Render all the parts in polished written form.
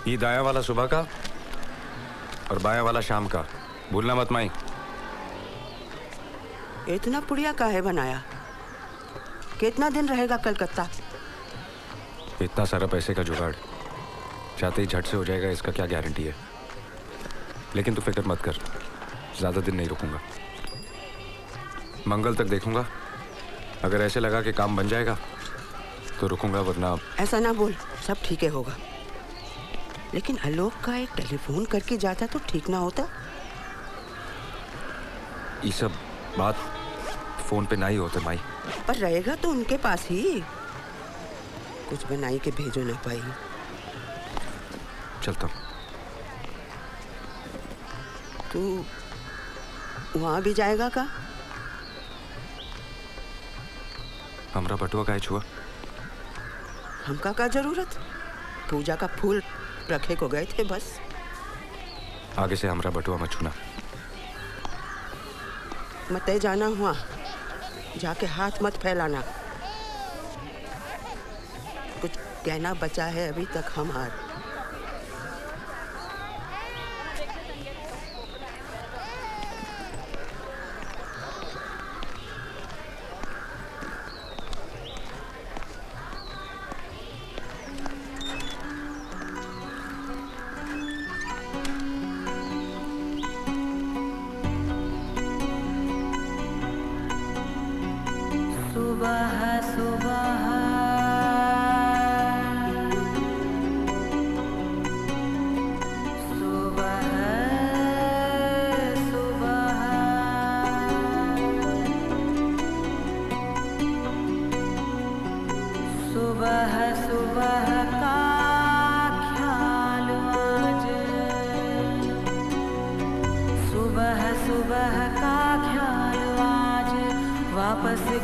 ये दाया वाला सुबह का और बाया वाला शाम का, भूलना मत माई। इतना पुड़िया काहे बनाया? कितना दिन रहेगा कलकत्ता? इतना सारा पैसे का जुगाड़ चाहते ही झट से हो जाएगा, इसका क्या गारंटी है। लेकिन तू फिक्र मत कर, ज्यादा दिन नहीं रुकूंगा। मंगल तक देखूंगा, अगर ऐसे लगा कि काम बन जाएगा तो रुकूंगा, वरना। ऐसा ना बोल, सब ठीक है होगा। लेकिन आलोक का एक टेलीफोन करके जाता तो ठीक ना होता? ये सब बात फोन पे ना ही होते माई। पर रहेगा तो उनके पास ही, कुछ बनाई के भेजो ना पाई। चलता हूँ। तू वहां भी जाएगा का? हमरा बटुआ का छुआ। हमका का जरूरत? पूजा का फूल रखे को गए थे बस। आगे से हमरा बटुआ मत छूना। मत जाना हुआ, जाके हाथ मत फैलाना। कुछ कहना बचा है अभी तक हमार।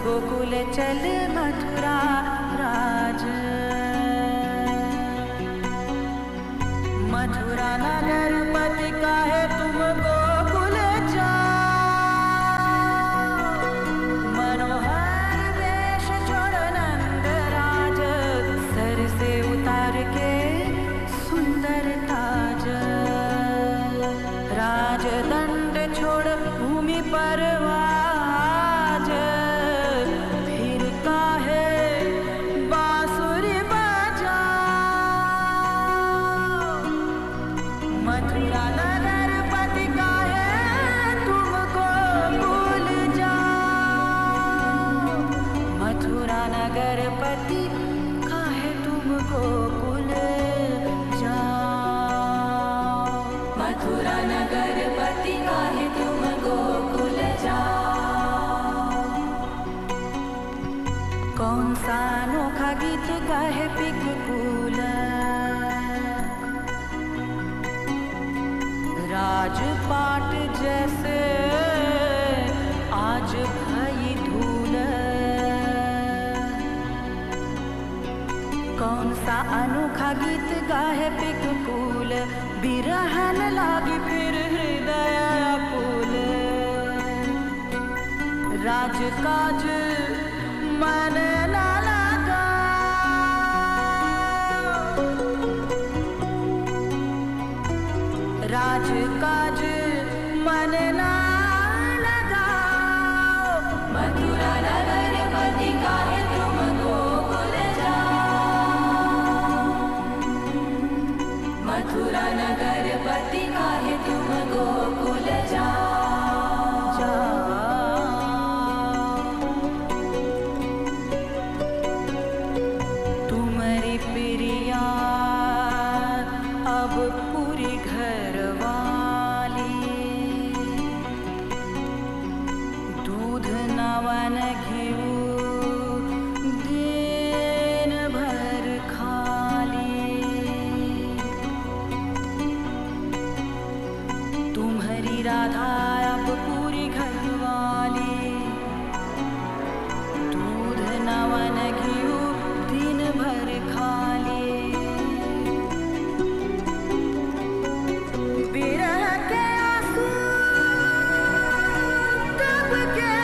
गोकुल चल मथुरा राज, मथुरा नगर पति काहे तुम गोकुल जाओ। मनोहर वेश छोड़ नंद राज, सर से उतार के सुंदर ताज। राजदंड छोड़ भूमि पर राजपाट जैसे आज भई धूल। कौन सा अनोखा गीत गाहे पिककूल, बिरहन लागी फिर हृदय आकुल। राजकाज मन ना लगा, राजकाज मन ना लगा। मथुरा नगर पति काहे तुम गोकुल जाओ। मथुरा नगर पति काहे तुम गोकुल जाओ। तुम्हारी प्रिया अब पूरी घर वाली, दूध नवन घिऊ दिन भर खाली। तुम्हारी राधा अब पूरी घर वाली, दूध नवन घिऊ दिन भर खाली। बिरह के आंसू कब के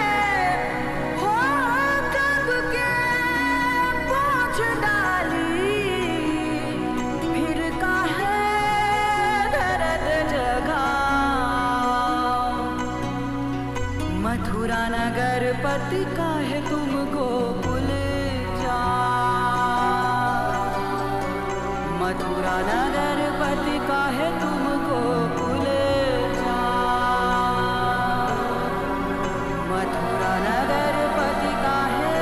हो मथुरा नगर पति का है तुम गोकुल जा, मथुरा नगर पति का है तुम गोकुल जा, मथुरा नगर पति का है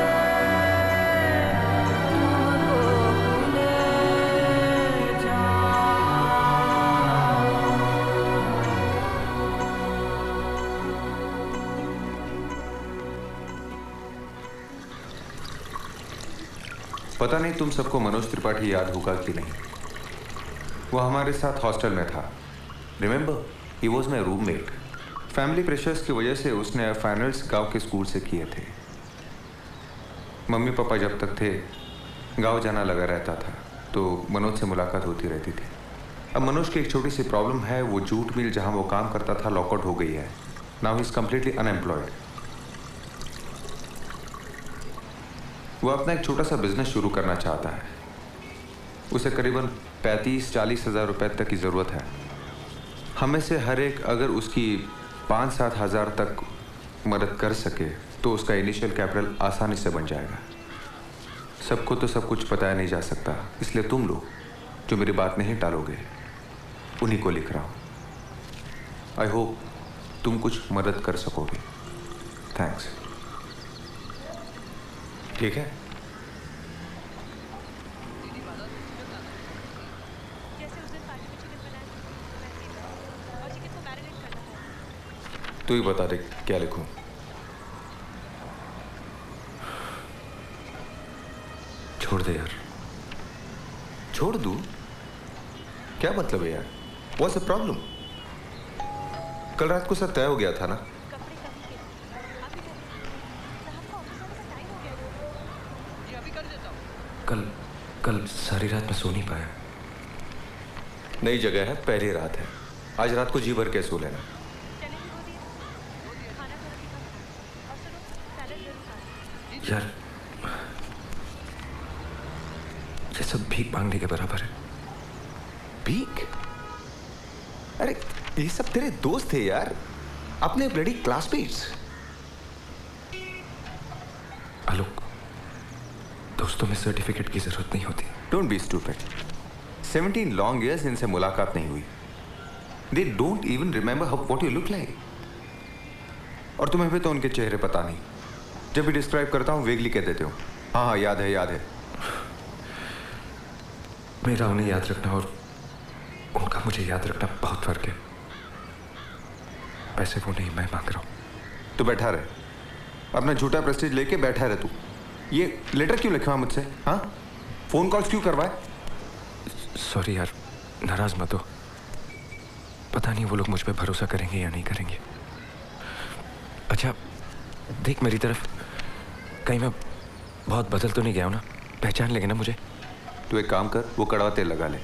तुम गोकुल जा। पता नहीं तुम सबको मनोज त्रिपाठी याद होगा कि नहीं। वो हमारे साथ हॉस्टल में था। Remember, he was my roommate. Family pressures की वजह से उसने फाइनल्स गांव के स्कूल से किए थे। मम्मी पापा जब तक थे गांव जाना लगा रहता था, तो मनोज से मुलाकात होती रहती थी। अब मनोज की एक छोटी सी प्रॉब्लम है। वो जूट मिल जहां वो काम करता था लॉकआउट हो गई है। Now he is completely unemployed. वो अपना एक छोटा सा बिजनेस शुरू करना चाहता है। उसे करीबन 35-40 हज़ार रुपए तक की ज़रूरत है। हमें से हर एक अगर उसकी 5-7 हज़ार तक मदद कर सके तो उसका इनिशियल कैपिटल आसानी से बन जाएगा। सबको तो सब कुछ बताया नहीं जा सकता, इसलिए तुम लोग जो मेरी बात नहीं टालोगे उन्हीं को लिख रहा हूँ। आई होप तुम कुछ मदद कर सकोगे। थैंक्स। ठीक है। तू ही बता दे क्या लिखूं। छोड़ दे यार। छोड़ दूं? क्या मतलब है यार? What's the problem? कल रात को सब तय हो गया था ना। कल सारी रात में सो नहीं पाया। नई जगह है, पहली रात है। आज रात को जी भर के सो लेना। यार ये सब भीख मांगने के बराबर है। भीख? अरे ये सब तेरे दोस्त थे यार, अपने ब्लडी क्लासमेट्स। आलोक, दोस्तों में सर्टिफिकेट की जरूरत नहीं होती। Don't be stupid. 17 long years इनसे मुलाकात नहीं हुई। They don't even remember how what you look like. और तुम्हें भी तो उनके चेहरे पता नहीं। जब भी डिस्क्राइब करता हूँ वेगली कह देते हो। हाँ हाँ याद है याद है। मेरा उन्हें याद रखना और उनका मुझे याद रखना बहुत फर्क है। पैसे वो नहीं मैं मांग रहा हूँ। तो बैठा रहे, अपना झूठा प्रेस्टीज लेके बैठा रहे। तू ये लेटर क्यों लिखवा मुझसे? हाँ, फोन कॉल्स क्यों करवाए? सॉरी यार, नाराज मत हो। पता नहीं वो लोग मुझ पे भरोसा करेंगे या नहीं करेंगे। अच्छा देख मेरी तरफ, कहीं मैं बहुत बदल तो नहीं गया हूँ ना? पहचान लेंगे ना मुझे? तू एक काम कर, वो कड़वा तेल लगा ले,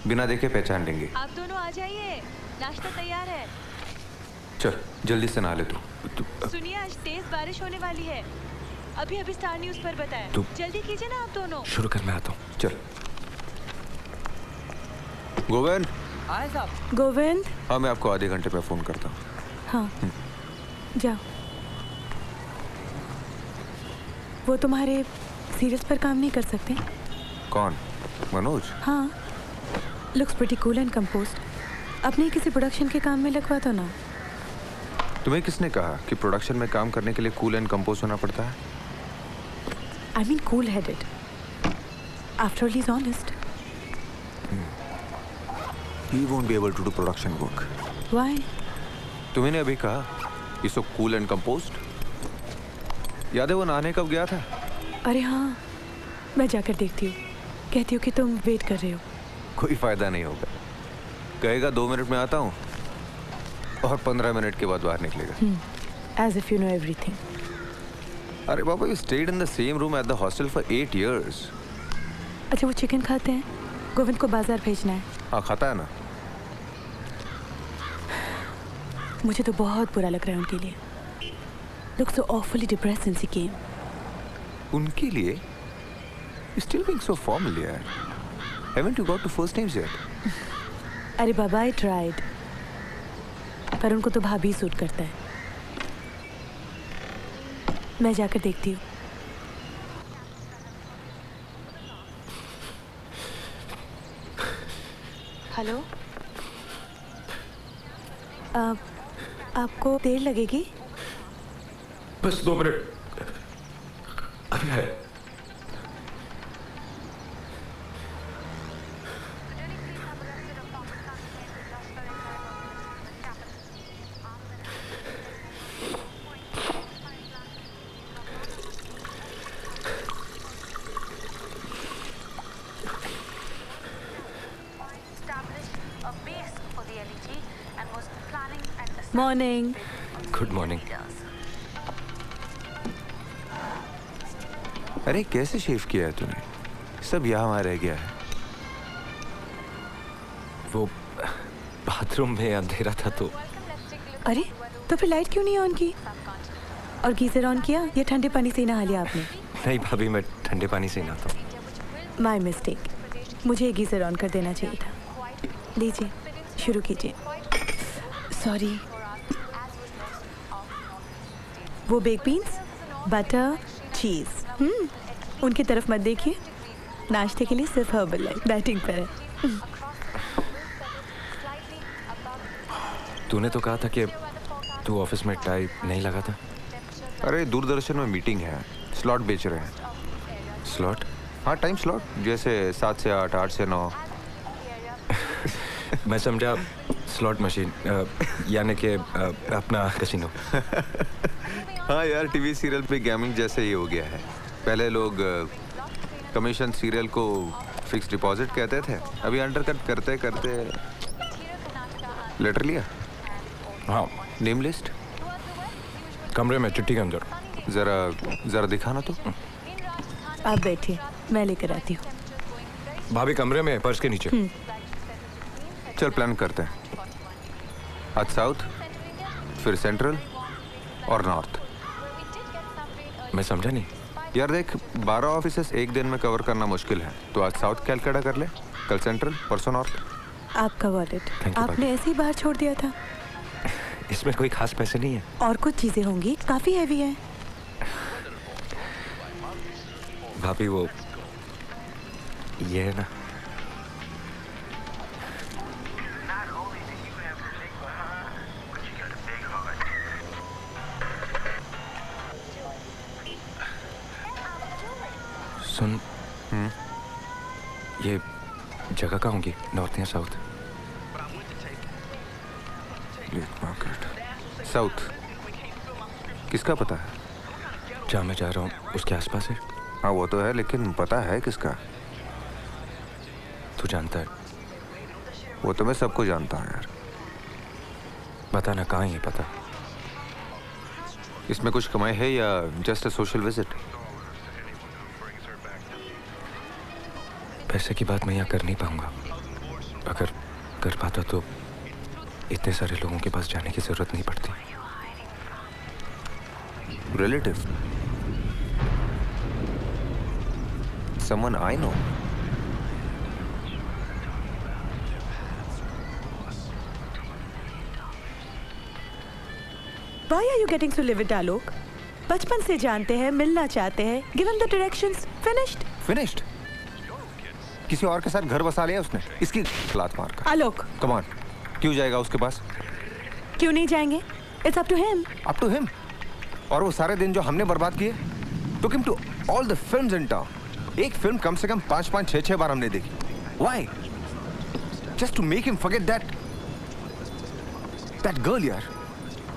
बिना देखे पहचान लेंगे। आप दोनों आ जाइए, नाश्ता तैयार है। चल जल्दी से नहा ले तू। सुनिए, आज तेज बारिश होने वाली है। अभी अभी स्टार न्यूज़ पर बताया। जल्दी कीजिए ना आप दोनों। शुरू कर, मैं आता हूँ। चल गोविंद। आए साहब। गोविंद। हाँ मैं आपको आधे घंटे पे फोन करता हूँ। हाँ जाओ। वो तुम्हारे सीरियस पर काम नहीं कर सकते? कौन? मनोज? हाँ, looks pretty cool and composed. अपने ही किसी प्रोडक्शन के काम में लगवा दो ना। तुम्हें किसने कहा कि प्रोडक्शन में काम करने के लिए कूल एंड कंपोज होना पड़ता है? I mean cool-headed. After all, he's honest. He won't be able to do production work. Why? तुम्हें अभी कहा ये सब कूल एंड कंपोज्ड। याद है वो नहाने कब गया था? अरे हाँ, मैं जाकर देखती हूँ। कहती हूँ कि तुम वेट कर रहे हो। कोई फायदा नहीं होगा। कहेगा 2 मिनट में आता हूँ और 15 मिनट के बाद बाहर निकलेगा। As if you know everything. अरे बाबा, you stayed in the same room at the hostel for 8 years. अच्छा वो चिकन खाते हैं? गोविंद को बाजार भेजना है। हाँ खाता है ना। मुझे तो बहुत बुरा लग रहा है उनके लिए। Look so awfully depressed since he came. उनके लिए? You're still being so formal यार। Haven't you got to first names yet? अरे बाबा, I tried. पर उनको तो भाभी सूट करता है। मैं जाकर देखती हूँ। हेलो, आपको देर लगेगी? बस 2 मिनट अभी है। मॉर्निंग। Good morning. अरे कैसे शेव किया है तूने? सब यहाँ वहाँ रह गया है। वो बाथरूम में अंधेरा था तो। अरे तो फिर लाइट क्यों नहीं ऑन की? और गीजर ऑन किया या ठंडे पानी से नहा लिया आपने? नहीं भाभी, मैं ठंडे पानी से ही नहाता हूँ। माय मिस्टेक, मुझे गीजर ऑन कर देना चाहिए था। लीजिए, शुरू कीजिए। सॉरी। वो बेक बीन्स, बटर, चीज। उनकी तरफ मत देखिए। नाश्ते के लिए सिर्फ हर्बल लाइफ बैटिंग पर है। तूने तो कहा था कि तू ऑफिस में टाई नहीं लगा था। अरे दूरदर्शन में मीटिंग है, स्लॉट बेच रहे हैं। स्लॉट? हाँ, टाइम स्लॉट, जैसे 7 से 8, 8 से 9। मैं समझा स्लॉट मशीन, यानी कि अपना कसिनो। हाँ यार, टीवी सीरियल पे गेमिंग जैसे ही हो गया है। पहले लोग कमीशन सीरियल को फिक्स डिपॉजिट कहते थे, अभी अंडरकट करते करते। लेटर लिया? हाँ। Name list? कमरे में चिट्ठी के अंदर। जरा दिखाना तो। आप बैठिए, मैं लेकर आती हूँ। भाभी कमरे में, पर्स के नीचे। चल प्लान करते हैं। आज साउथ, फिर सेंट्रल और नॉर्थ। मैं समझा नहीं। यार देख, 12 ऑफिसेस एक दिन में कवर करना मुश्किल है, तो आज साउथ कैलकाटा कर ले, कल सेंट्रल, परसों नॉर्थ। आपका वॉलेट Thank you, आपने ऐसे ही बाहर छोड़ दिया था। इसमें कोई खास पैसे नहीं है। और कुछ चीजें होंगी, काफी हैवी है। भाभी वो ये है ना। सुन, ये जगह कहाँ होगी, नॉर्थ या साउथ? साउथ। किसका पता है? जहाँ मैं जा रहा हूँ उसके आसपास है। हाँ वो तो है, लेकिन पता है किसका? तू जानता है? वो तो मैं सबको जानता हूँ यार। बता ना, कहाँ है ये पता? इसमें कुछ कमाई है या जस्ट अ सोशल विजिट? पैसे की बात मैं यहाँ कर नहीं पाऊंगा। अगर कर पाता तो इतने सारे लोगों के पास जाने की जरूरत नहीं पड़ती। Relative? Someone I know? Why are you getting so livid, आलोक? बचपन से जानते हैं, मिलना चाहते हैं। Give him the directions. Finished. Finished? किसी और के साथ घर बसा लिया उसने, इसकी लात मार कर। आलोक, Come on, क्यों जाएगा उसके पास? क्यों नहीं जाएंगे? It's up to him. Up to him? और वो सारे दिन जो हमने बर्बाद किए, took him to all the films in town. एक फिल्म कम से कम 5-5, 6-6 बार हमने देखी। Why? Just to make him forget that girl यार।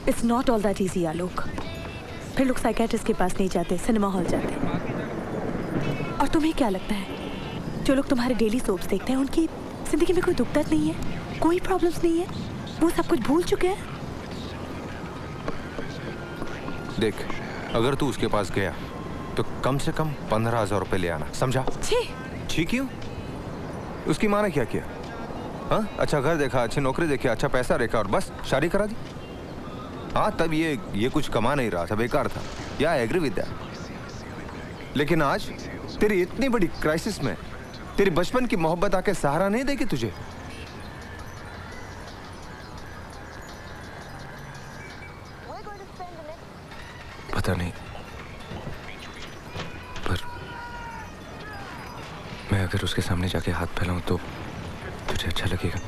It's not all that easy, आलोक। फिर लोग साइकियाट्रिस्ट के पास नहीं जाते, सिनेमा हॉल जाते। और तुम्हें क्या लगता है, जो लोग तुम्हारे डेली सोप्स देखते हैं उनकी जिंदगी में कोई दुख दर्द नहीं है, कोई प्रॉब्लम्स नहीं है, वो सब कुछ भूल चुके हैं? देख, अगर तू उसके पास गया तो कम से कम 15,000 रुपए ले आना, समझा? छी क्यों? उसकी माँ ने क्या किया? हाँ, अच्छा घर देखा, अच्छी नौकरी देखी, अच्छा पैसा देखा और बस शादी करा दी। हाँ, तब ये कुछ कमा नहीं रहा था, बेकार था। या आई एग्री विद दैट। लेकिन आज तेरी इतनी बड़ी क्राइसिस में तेरी बचपन की मोहब्बत आके सहारा नहीं देगी तुझे? पता नहीं, अगर उसके सामने जाके हाथ फैलाऊं तो तुझे अच्छा लगेगा?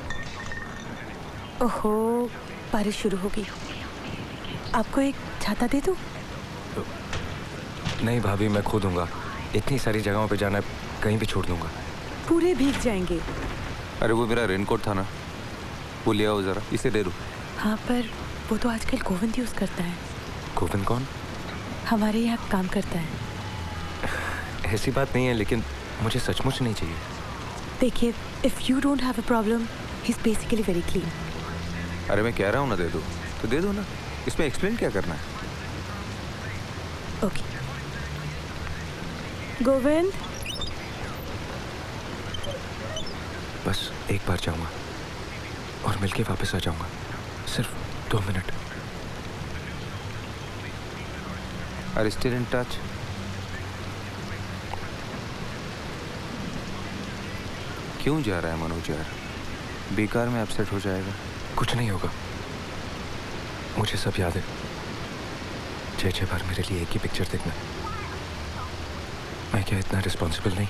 ओहो, बारिश शुरू होगी। आपको एक छाता दे दूं? नहीं भाभी, मैं खो दूंगा। इतनी सारी जगहों पे जाना है, कहीं भी छोड़ दूंगा। पूरे भीग जाएंगे। अरे वो मेरा रेनकोट था ना, वो ले आओ जरा, इसे दे दो। हाँ, पर वो तो आजकल गोविंद यूज करता है। गोविंद कौन? हमारे यहाँ काम करता है। ऐसी बात नहीं है, लेकिन मुझे सचमुच नहीं चाहिए। देखिए, if you don't have a problem, he is basically very clean. अरे मैं कह रहा हूँ ना दे दो, तो दे दो ना, इसमें एक्सप्लेन क्या करना है? ओके गोविंद, बस एक बार जाऊंगा और मिलके वापस आ जाऊंगा, सिर्फ 2 minute. Are you still in touch? क्यों जा रहा है मनोज यार? बेकार में अपसेट हो जाएगा। कुछ नहीं होगा, मुझे सब याद है। 6 बार मेरे लिए एक ही पिक्चर देखना। मैं क्या इतना रिस्पॉन्सिबल नहीं?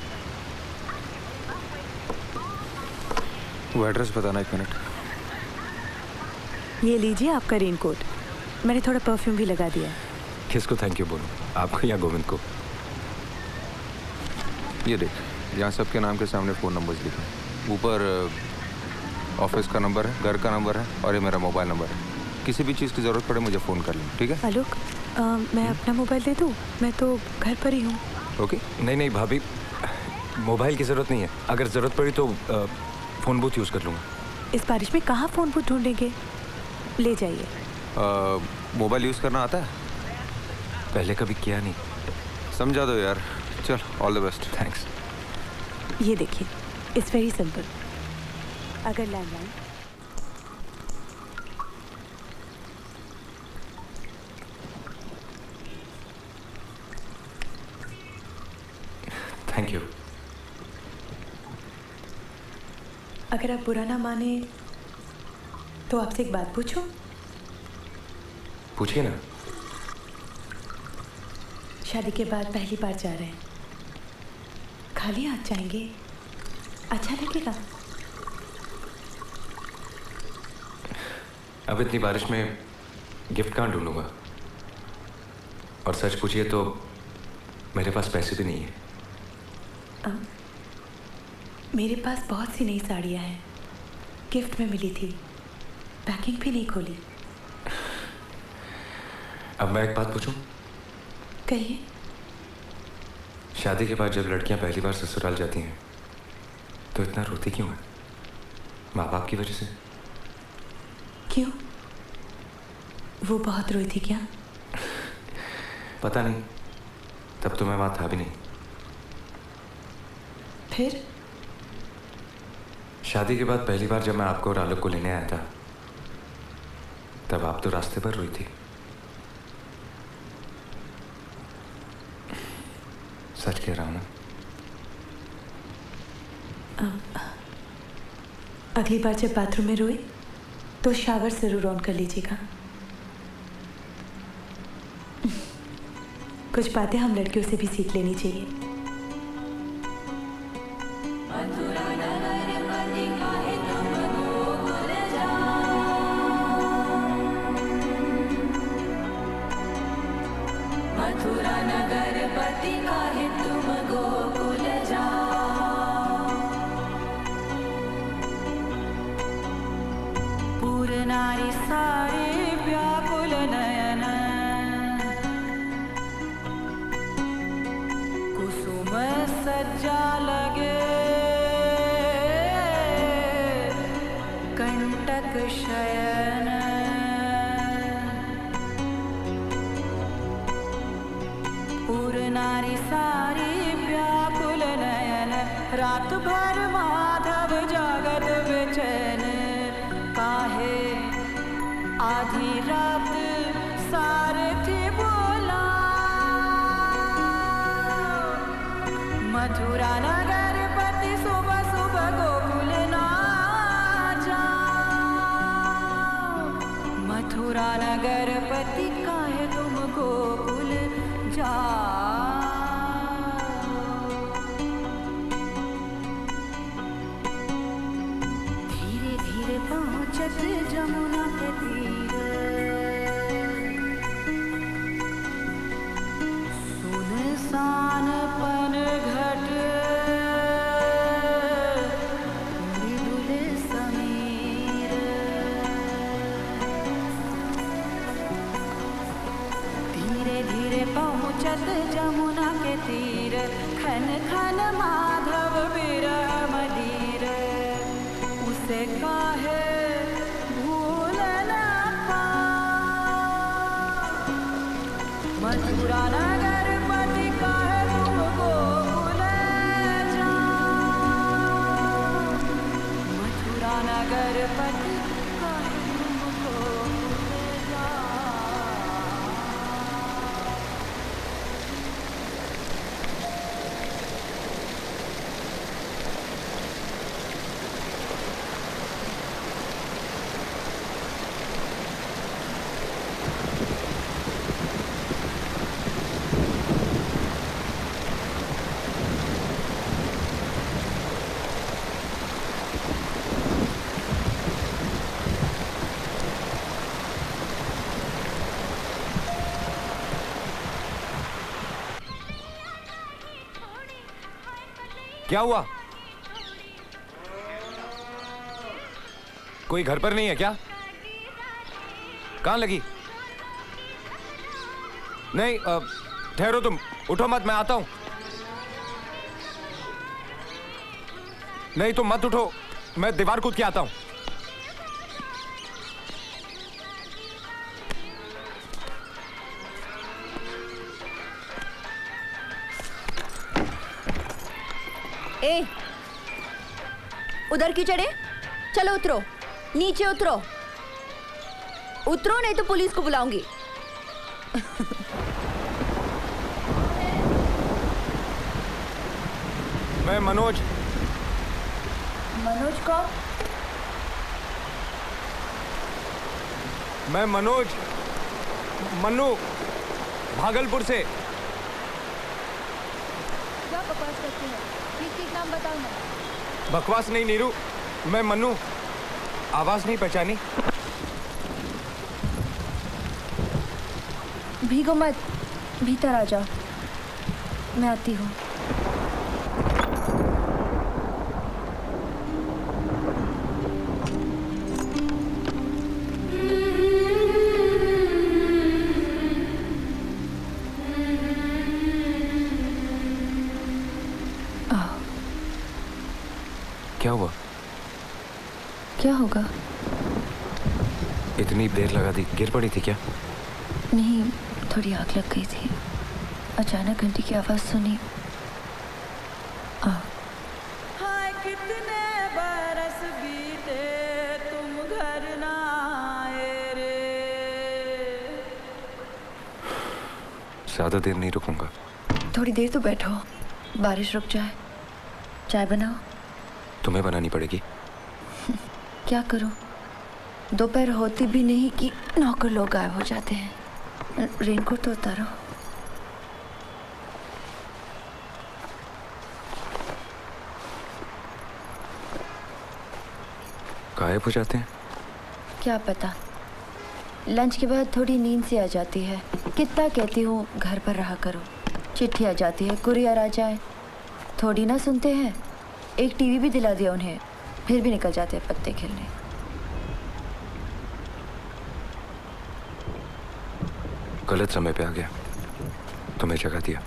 वो एड्रेस बताना, 1 मिनट। ये लीजिए आपका रेनकोट। मैंने थोड़ा परफ्यूम भी लगा दिया। किसको थैंक यू बोलूं, आपको या गोविंद को? ये देख, यहाँ सबके नाम के सामने फ़ोन नंबर्स लिखे हैं। ऊपर ऑफिस का नंबर है, घर का नंबर है, और ये मेरा मोबाइल नंबर है। किसी भी चीज़ की ज़रूरत पड़े मुझे फ़ोन कर लें, ठीक है? आलोक, मैं अपना मोबाइल दे दूँ? मैं तो घर पर ही हूँ। ओके। नहीं भाभी, मोबाइल की ज़रूरत नहीं है। अगर ज़रूरत पड़ी तो फ़ोन बूथ यूज़ कर लूँगा। इस बारिश में कहाँ फ़ोन बूथ ढूंढेंगे? ले जाइए। मोबाइल यूज़ करना आता है? पहले कभी किया नहीं। समझा दो यार। चल, ऑल द बेस्ट। थैंक्स। ये देखिए, इट्स वेरी सिंपल। अगर लैंडलाइन थैंक यू। अगर आप बुरा ना माने तो आपसे एक बात पूछूं? पूछिए ना। शादी के बाद पहली बार जा रहे हैं, खाली हाथ जाएंगे, अच्छा लगेगा? अब इतनी बारिश में गिफ्ट कहाँ ढूंढूंगा? और सच पूछिए तो मेरे पास पैसे भी नहीं है। मेरे पास बहुत सी नई साड़ियाँ हैं, गिफ्ट में मिली थी, पैकिंग भी नहीं खोली। अब मैं एक बात पूछूं? कहिए। शादी के बाद जब लड़कियां पहली बार ससुराल जाती हैं तो इतना रोती क्यों है? माँ बाप की वजह से? क्यों? वो बहुत रोई थी क्या? पता नहीं, तब तो मैं वहाँ था भी नहीं। फिर? शादी के बाद पहली बार जब मैं आपको और आलोक को लेने आया था, तब आप तो रास्ते पर रोई थी। सच कह रहा हूँ ना? अगली बार जब बाथरूम में रोए तो शावर जरूर ऑन कर लीजिएगा। कुछ बातें हम लड़कियों से भी सीख लेनी चाहिए। मथुरा नगर पति काहे तुम गोकुल जाओ। पूर नारी सारे व्याकुल नयन, कुसुम सज्जा लगे कंटक शयन। पूर नारी सारी व्याकुल नयन, रात भर माधव जागत बेचैन। काहे आधी रात सारथी बोला, मथुरा नगर पति सुबह सुबह गोकुल ना जाओ। मथुरा नगर पति काहे तुम गोकुल जाओ। नाचत जमुना के तीर खन खन माधव बिरह मदीर उसे काहे भूल न पाऊं मथुरा नगर पति काहे तुमको भूल जाऊं मथुरा नगर पति काहे तुमको भूल जाऊं। क्या हुआ? कोई घर पर नहीं है क्या? कहाँ लगी? नहीं, ठहरो तुम, उठो मत, मैं आता हूं। नहीं तुम मत उठो, मैं दीवार कूद के आता हूं। ए, उधर क्यों चढ़े? चलो उतरो, नीचे उतरो। उतरो नहीं तो पुलिस को बुलाऊंगी। मैं मनोज। मनोज कौन? मैं मनोज, मन्नू, भागलपुर से। क्या बकवास करते हैं? ठीक नाम बताओ ना। बकवास नहीं नीरू, मैं मन्नू। आवाज नहीं पहचानी? भीगो मत, भीतर आ जाओ, मैं आती हूँ। क्या हुआ? क्या होगा? इतनी देर लगा दी, गिर पड़ी थी क्या? नहीं, थोड़ी आग लग गई थी। अचानक घंटी की आवाज सुनी। हाय कितने बरस बीते तुम घर ना आए रे। ज्यादा देर नहीं रुकूंगा। थोड़ी देर तो बैठो, बारिश रुक जाए। चाय बनाओ। तुम्हें बनानी पड़ेगी। क्या करूं? दोपहर होती भी नहीं कि नौकर लोग गायब हो जाते हैं। रेनकोट तो उतारो। गायब हो जाते हैं? क्या पता, लंच के बाद थोड़ी नींद से आ जाती है। कितना कहती हूँ घर पर रहा करो। चिट्ठी आ जाती है, कुरियर आ जाए, थोड़ी ना सुनते हैं। एक टीवी भी दिला दिया उन्हें, फिर भी निकल जाते हैं पत्ते खेलने। गलत समय पे आ गया, तुम्हें जगा दिया।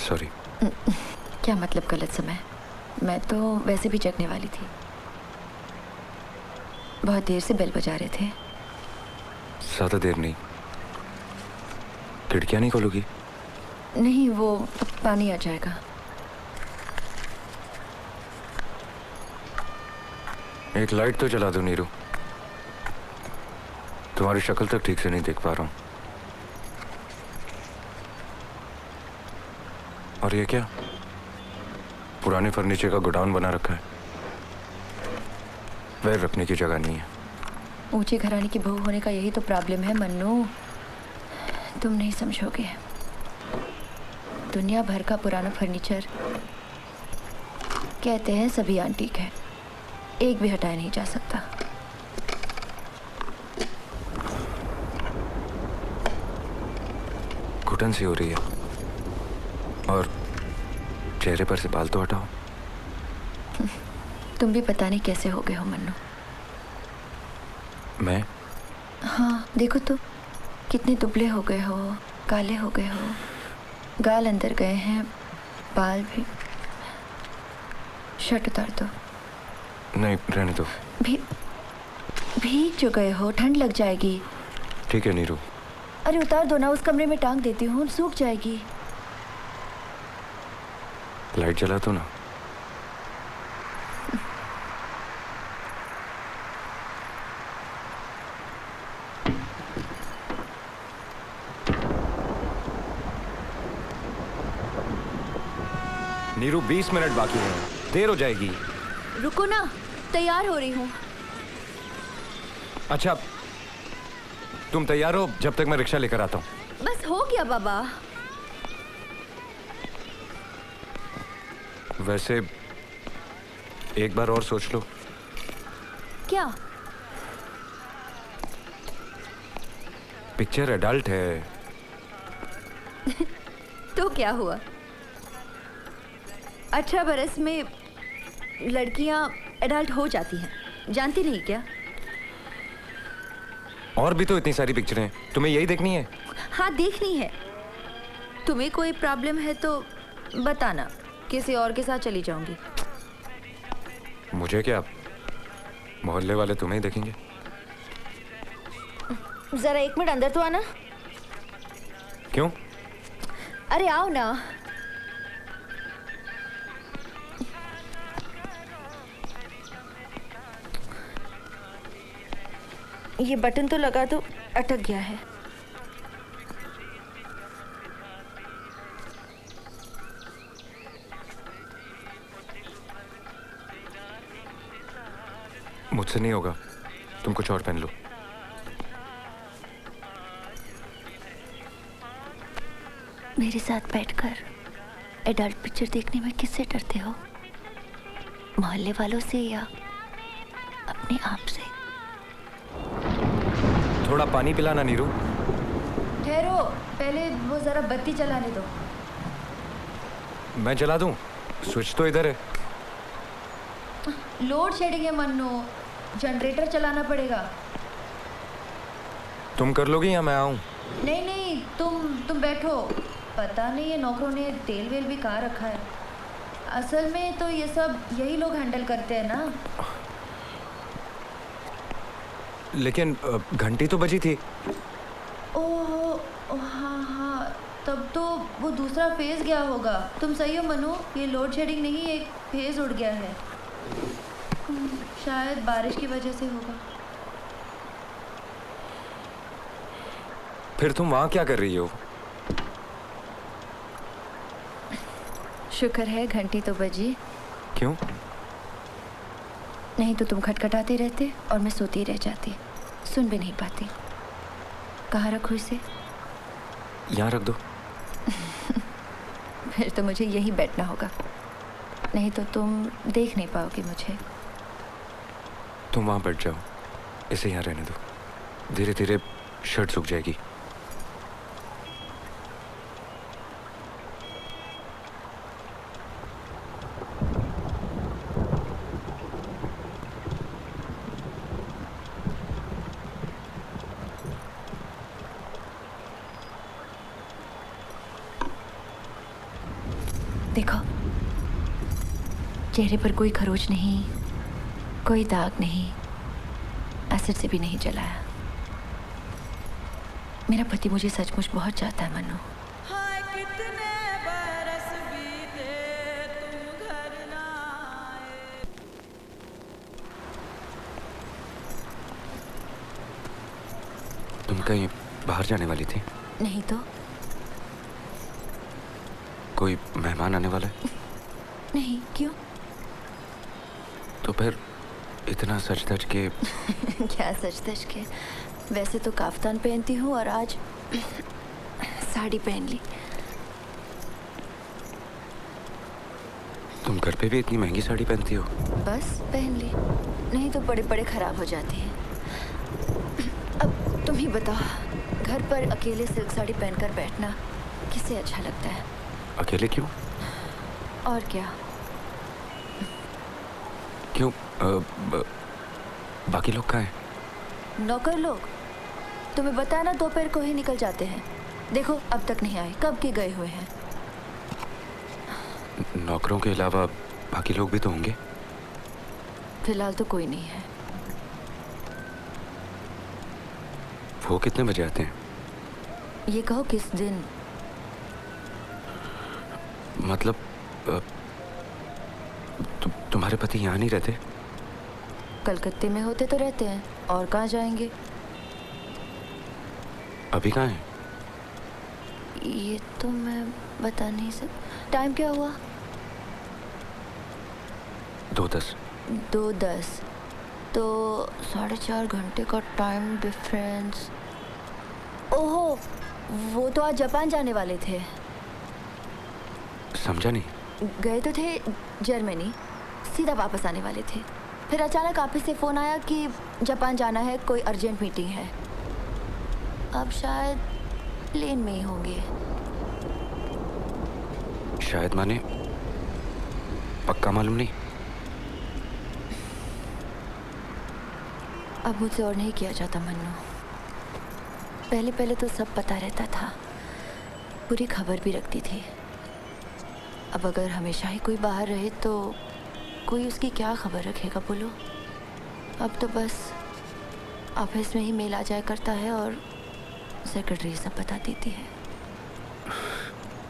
सॉरी। क्या मतलब गलत समय? मैं तो वैसे भी जगने वाली थी। बहुत देर से बेल बजा रहे थे। ज्यादा देर नहीं। खिड़कियां नहीं खोलोगी? नहीं, वो पानी आ जाएगा। एक लाइट तो जला दो नीरू, तुम्हारी शक्ल तक ठीक से नहीं देख पा रहा हूं। और ये क्या? पुराने फर्नीचर का गोडाउन बना रखा है। वह रखने की जगह नहीं है। ऊंचे घराने की बहू होने का यही तो प्रॉब्लम है मन्नू, तुम नहीं समझोगे। दुनिया भर का पुराना फर्नीचर, कहते हैं सभी एंटीक है, एक भी हटाया नहीं जा सकता। घुटन सी हो रही है, और चेहरे पर से बाल तो हटाओ। तुम भी पता नहीं कैसे हो गए हो मन्नू। मैं? हाँ देखो तो, कितने दुबले हो गए हो, काले हो गए हो, गाल अंदर गए हैं, बाल भी। शर्ट उतार दो। नहीं, रहने दो। भीग जो गए हो, ठंड लग जाएगी। ठीक है नीरू। अरे उतार दो ना, उस कमरे में टांग देती हूँ, सूख जाएगी। लाइट जला दो ना। नीरू 20 मिनट बाकी हैं, देर हो जाएगी। रुको ना, तैयार हो रही हूँ। अच्छा, तुम तैयार हो जब तक मैं रिक्शा लेकर आता हूँ। बस हो गया बाबा। वैसे एक बार और सोच लो। क्या? पिक्चर एडल्ट है। तो क्या हुआ? 18 बरस में लड़कियां एडल्ट हो जाती हैं, जानती नहीं क्या? और भी तो इतनी सारी पिक्चरें हैं, तुम्हें यही देखनी है? हाँ, देखनी है। तुम्हें कोई प्रॉब्लम है तो बताना, किसी और के साथ चली जाऊंगी। मुझे क्या, मोहल्ले वाले तुम्हें ही देखेंगे। जरा 1 मिनट अंदर तो आना। क्यों? अरे आओ ना। ये बटन तो लगा दो, अटक गया है। मुझसे नहीं होगा, तुम कुछ और पहन लो। मेरे साथ बैठकर एडल्ट पिक्चर देखने में किससे डरते हो? मोहल्ले वालों से या अपने आप से? थोड़ा पानी पिलाना नीरू। ठहरो, पहले वो जरा बत्ती जलाने दो। मैं जला दूं? स्विच तो इधर है। लोड शेडिंग है मन्नू, जनरेटर चलाना पड़ेगा। तुम कर लोगी या मैं आऊं? नहीं नहीं, तुम बैठो। पता नहीं ये नौकरों ने तेल वेल भी कहाँ रखा है। असल में तो ये सब यही लोग हैंडल करते हैं ना। लेकिन घंटी तो बजी थी। ओह हाँ, तब तो वो दूसरा फेज गया होगा। तुम सही हो मनु, ये लोड शेडिंग नहीं, एक फेज उड़ गया है। शायद बारिश की वजह से होगा। फिर तुम वहां क्या कर रही हो? शुक्र है घंटी तो बजी। क्यों? नहीं तो तुम खटखटाते रहते और मैं सोती रह जाती, सुन भी नहीं पाती। कहाँ रखूँ इसे? यहाँ रख दो। फिर तो मुझे यहीं बैठना होगा, नहीं तो तुम देख नहीं पाओगे मुझे। तुम वहां बैठ जाओ, इसे यहाँ रहने दो। धीरे धीरे शर्ट सूख जाएगी। देखो, चेहरे पर कोई खरोच नहीं, कोई दाग नहीं, एसिड से भी नहीं जलाया। मेरा पति मुझे सचमुच बहुत चाहता है मनु। तुम कहीं बाहर जाने वाली थी? नहीं तो। कोई मेहमान आने वाला है? नहीं, क्यों? तो फिर इतना सच धज के क्या सच धज के? वैसे तो काफ्तान पहनती हूँ और आज साड़ी पहन ली। तुम घर पे भी इतनी महंगी साड़ी पहनती हो? बस पहन ली, नहीं तो बड़े बड़े खराब हो जाती हैं। अब तुम ही बताओ, घर पर अकेले सिल्क साड़ी पहनकर बैठना किसे अच्छा लगता है? अकेले क्यों? और क्या? क्यों? बाकी लोग कहाँ हैं? नौकर लोग तुम्हें बताया ना दोपहर को ही निकल जाते हैं। देखो अब तक नहीं आए, कब के गए हुए हैं। नौकरों के अलावा बाकी लोग भी तो होंगे। फिलहाल तो कोई नहीं है। वो कितने बजे आते हैं? ये कहो किस दिन? मतलब तुम्हारे पति यहाँ नहीं रहते? कलकत्ते में होते तो रहते हैं, और कहाँ जाएंगे। अभी कहाँ हैं? ये तो मैं बता नहीं सकता। टाइम क्या हुआ? 2:10। 2:10 तो 4.5 घंटे का टाइम डिफरेंस। ओहो, वो तो आज जापान जाने वाले थे। समझा नहीं। गए तो थे जर्मनी, सीधा वापस आने वाले थे। फिर अचानक ऑफिस से फ़ोन आया कि जापान जाना है, कोई अर्जेंट मीटिंग है। अब शायद प्लेन में ही होंगे। शायद माने पक्का मालूम नहीं। अब मुझसे और नहीं किया जाता मन्नू। पहले पहले तो सब पता रहता था, पूरी खबर भी रखती थी। अब अगर हमेशा ही कोई बाहर रहे तो कोई उसकी क्या खबर रखेगा बोलो। अब तो बस ऑफिस में ही मेल आ जाया करता है और सेक्रेटरी सब बता देती है।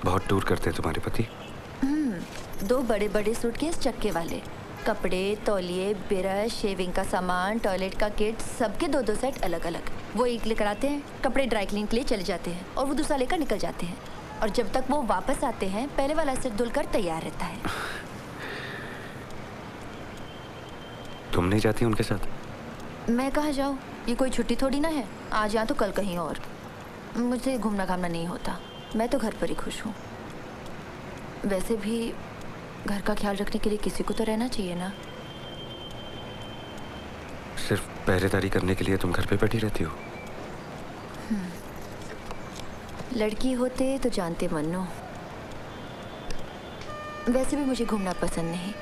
बहुत टूर करते हैं तुम्हारे पति? 2 बड़े बड़े सूटकेस चक्के वाले, कपड़े, तौलिए, ब्रश, शेविंग का सामान, टॉयलेट का किट, सबके 2-2 सेट अलग अलग। वो एक लेकर आते हैं, कपड़े ड्राई क्लीन के लिए चले जाते हैं और वो दूसरा लेकर निकल जाते हैं। और जब तक वो वापस आते हैं पहले वाला सेट धुलकर तैयार रहता है। तुम नहीं जाती उनके साथ? मैं कहाँ जाऊँ, ये कोई छुट्टी थोड़ी ना है। आज यहाँ तो कल कहीं और। मुझे घूमना घामना नहीं होता, मैं तो घर पर ही खुश हूँ। वैसे भी घर का ख्याल रखने के लिए किसी को तो रहना चाहिए ना। सिर्फ पहरेदारी करने के लिए तुम घर पे बैठी रहती हो? लड़की होते तो जानते मन्नू। वैसे भी मुझे घूमना पसंद नहीं।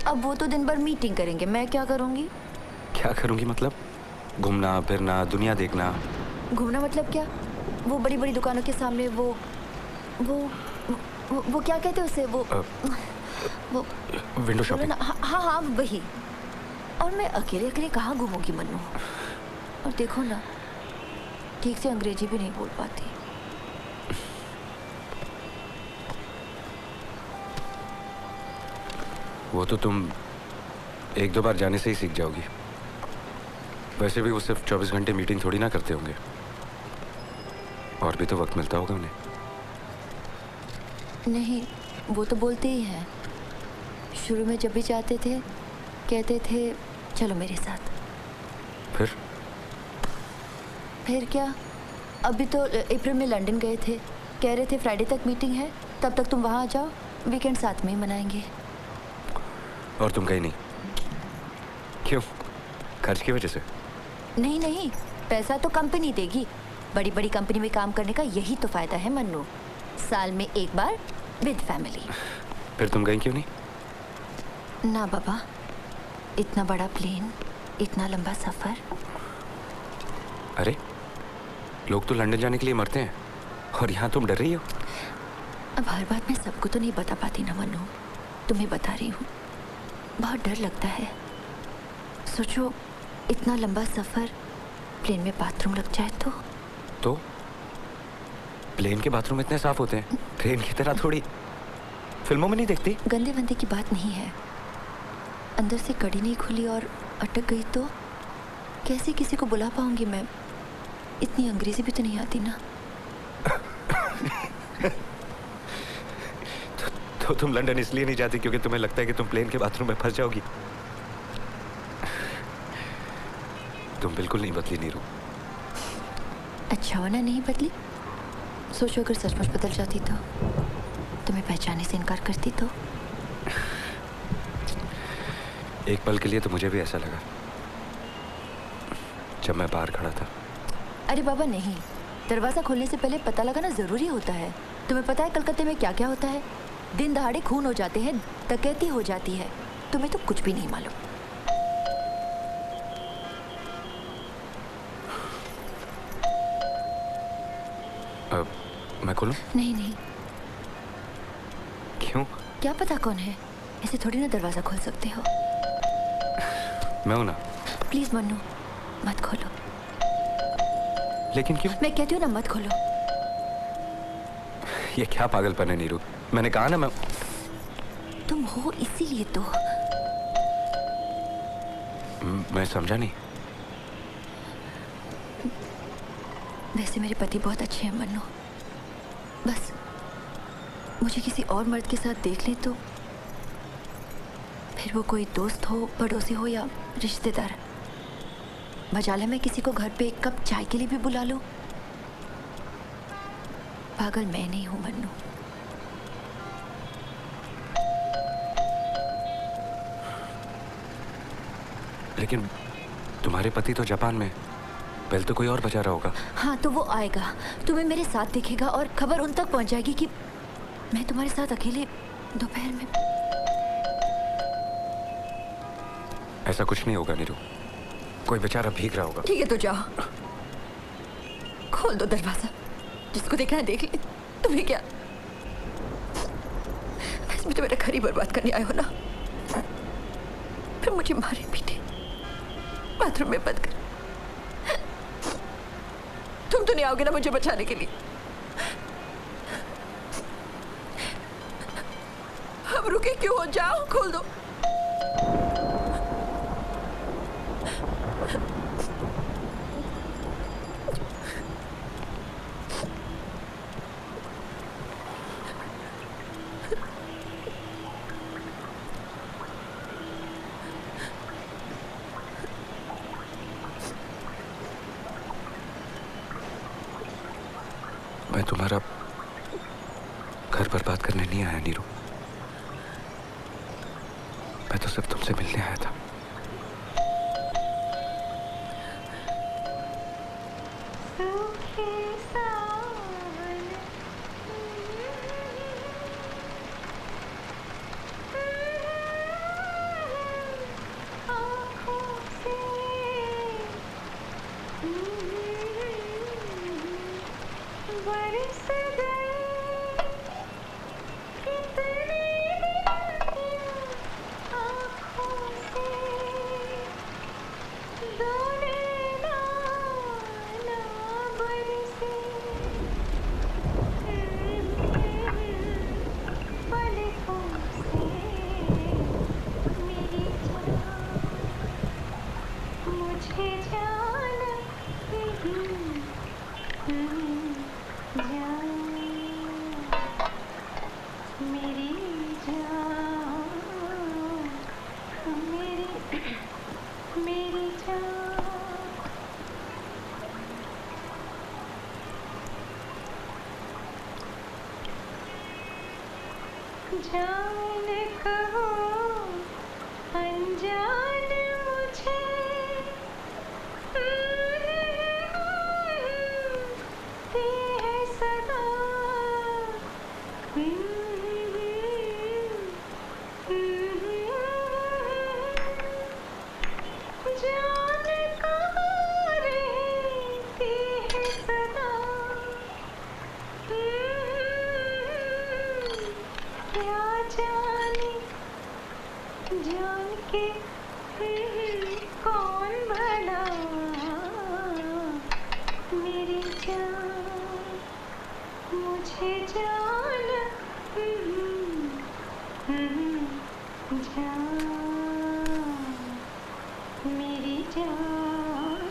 अब वो तो दिन भर मीटिंग करेंगे, मैं क्या करूँगी? क्या करूँगी मतलब? घूमना फिरना, दुनिया देखना। घूमना मतलब क्या? वो बड़ी बड़ी दुकानों के सामने वो क्या कहते हैं उसे, वो विंडो शॉपिंग। हाँ हाँ वही। और मैं अकेले अकेले कहाँ घूमूंगी मन्नू? और देखो ना, ठीक से अंग्रेजी भी नहीं बोल पाती। वो तो तुम 1-2 बार जाने से ही सीख जाओगी। वैसे भी वो सिर्फ 24 घंटे मीटिंग थोड़ी ना करते होंगे, और भी तो वक्त मिलता होगा उन्हें। नहीं, वो तो बोलते ही हैं। शुरू में जब भी जाते थे कहते थे चलो मेरे साथ। फिर क्या? अभी तो अप्रैल में लंदन गए थे, कह रहे थे फ्राइडे तक मीटिंग है, तब तक तुम वहाँ आ जाओ, वीकेंड साथ में ही मनाएंगे। और तुम गई नहीं? क्यों? खर्च की वजह से? नहीं नहीं, पैसा तो कंपनी देगी। बड़ी बड़ी कंपनी में काम करने का यही तो फायदा है मन्नू, साल में एक बार विद फैमिली। फिर तुम गई क्यों नहीं? ना बाबा, इतना बड़ा प्लेन, इतना लंबा सफर। अरे लोग तो लंदन जाने के लिए मरते हैं, और यहाँ तुम डर रही हो? अब हर बात मैं सबको तो नहीं बता पाती ना मन्नू, तुम्हें बता रही हूँ। बहुत डर लगता है। सोचो, इतना लंबा सफर, प्लेन में बाथरूम लग जाए तो प्लेन के बाथरूम इतने साफ होते हैं, ट्रेन की तरह थोड़ी। फिल्मों में नहीं देखती? गंदे वंदे की बात नहीं है, अंदर से कड़ी नहीं खुली और अटक गई तो कैसे किसी को बुला पाऊंगी मैं? इतनी अंग्रेजी भी तो नहीं आती ना। तो तुम लंदन इसलिए नहीं जाती क्योंकि तुम्हें लगता है कि तुम प्लेन के बाथरूम में फंस जाओगी? तुम बिल्कुल नहीं बदली नीरू। अच्छा होना नहीं बदली। सोचो अगर सचमुच बदल जाती तो, तुम्हें पहचानने से इनकार करती तो। एक पल के लिए तो मुझे भी ऐसा लगा जब मैं बाहर खड़ा था। अरे बाबा नहीं, दरवाज़ा खोलने से पहले पता लगाना ज़रूरी होता है। तुम्हें पता है कलकत्ते में क्या क्या होता है? दिन दहाड़े खून हो जाते हैं, डकैती हो जाती है। तुम्हें तो कुछ भी नहीं मालूम। मैं खोलूं? नहीं नहीं, क्यों? क्या पता कौन है, ऐसे थोड़ी ना दरवाजा खोल सकते हो। मैं हूं ना। प्लीज मन्नू, मत खोलो। लेकिन क्यों? मैं कहती हूँ ना, मत खोलो। ये क्या पागलपन है नीरू? मैंने कहा ना मैं। तुम हो इसीलिए तो। मैं समझा नहीं। वैसे मेरे पति बहुत अच्छे हैं मन्नू, बस मुझे किसी और मर्द के साथ देख ले तो फिर वो कोई दोस्त हो, पड़ोसी हो या रिश्तेदार, मजाल है मैं किसी को घर पे एक कप चाय के लिए भी बुला लूं। पागल मैं नहीं हूं मन्नू। लेकिन तुम्हारे पति तो जापान में, पहले तो कोई और बचा रहा होगा। हाँ तो वो आएगा, तुम्हें मेरे साथ दिखेगा और खबर उन तक पहुंच जाएगी कि मैं तुम्हारे साथ अकेले दोपहर में। ऐसा कुछ नहीं होगा नीरू, कोई बेचारा भीग रहा होगा। ठीक है तो जाओ, खोल दो दरवाजा, जिसको देखना है देख ले। तुम्हें क्या, इसमें तो मेरा घर ही बर्बाद करने आए हो ना, फिर मुझे मारे पीटे बाथरूम में बंद कर। तुम तो नहीं आओगे ना मुझे बचाने के लिए? अब रुके क्यों हो, जाओ खोल दो। मैं तुम्हारा घर बर्बाद करने नहीं आया नीरू, मैं तो सिर्फ तुमसे मिलने आया था। जान कहो अनजान मुझे ती है सदा। जान कहाँ रहती है सदा, क्या जाने जान के कौन भला मेरी जान मुझे जान जान मेरी जान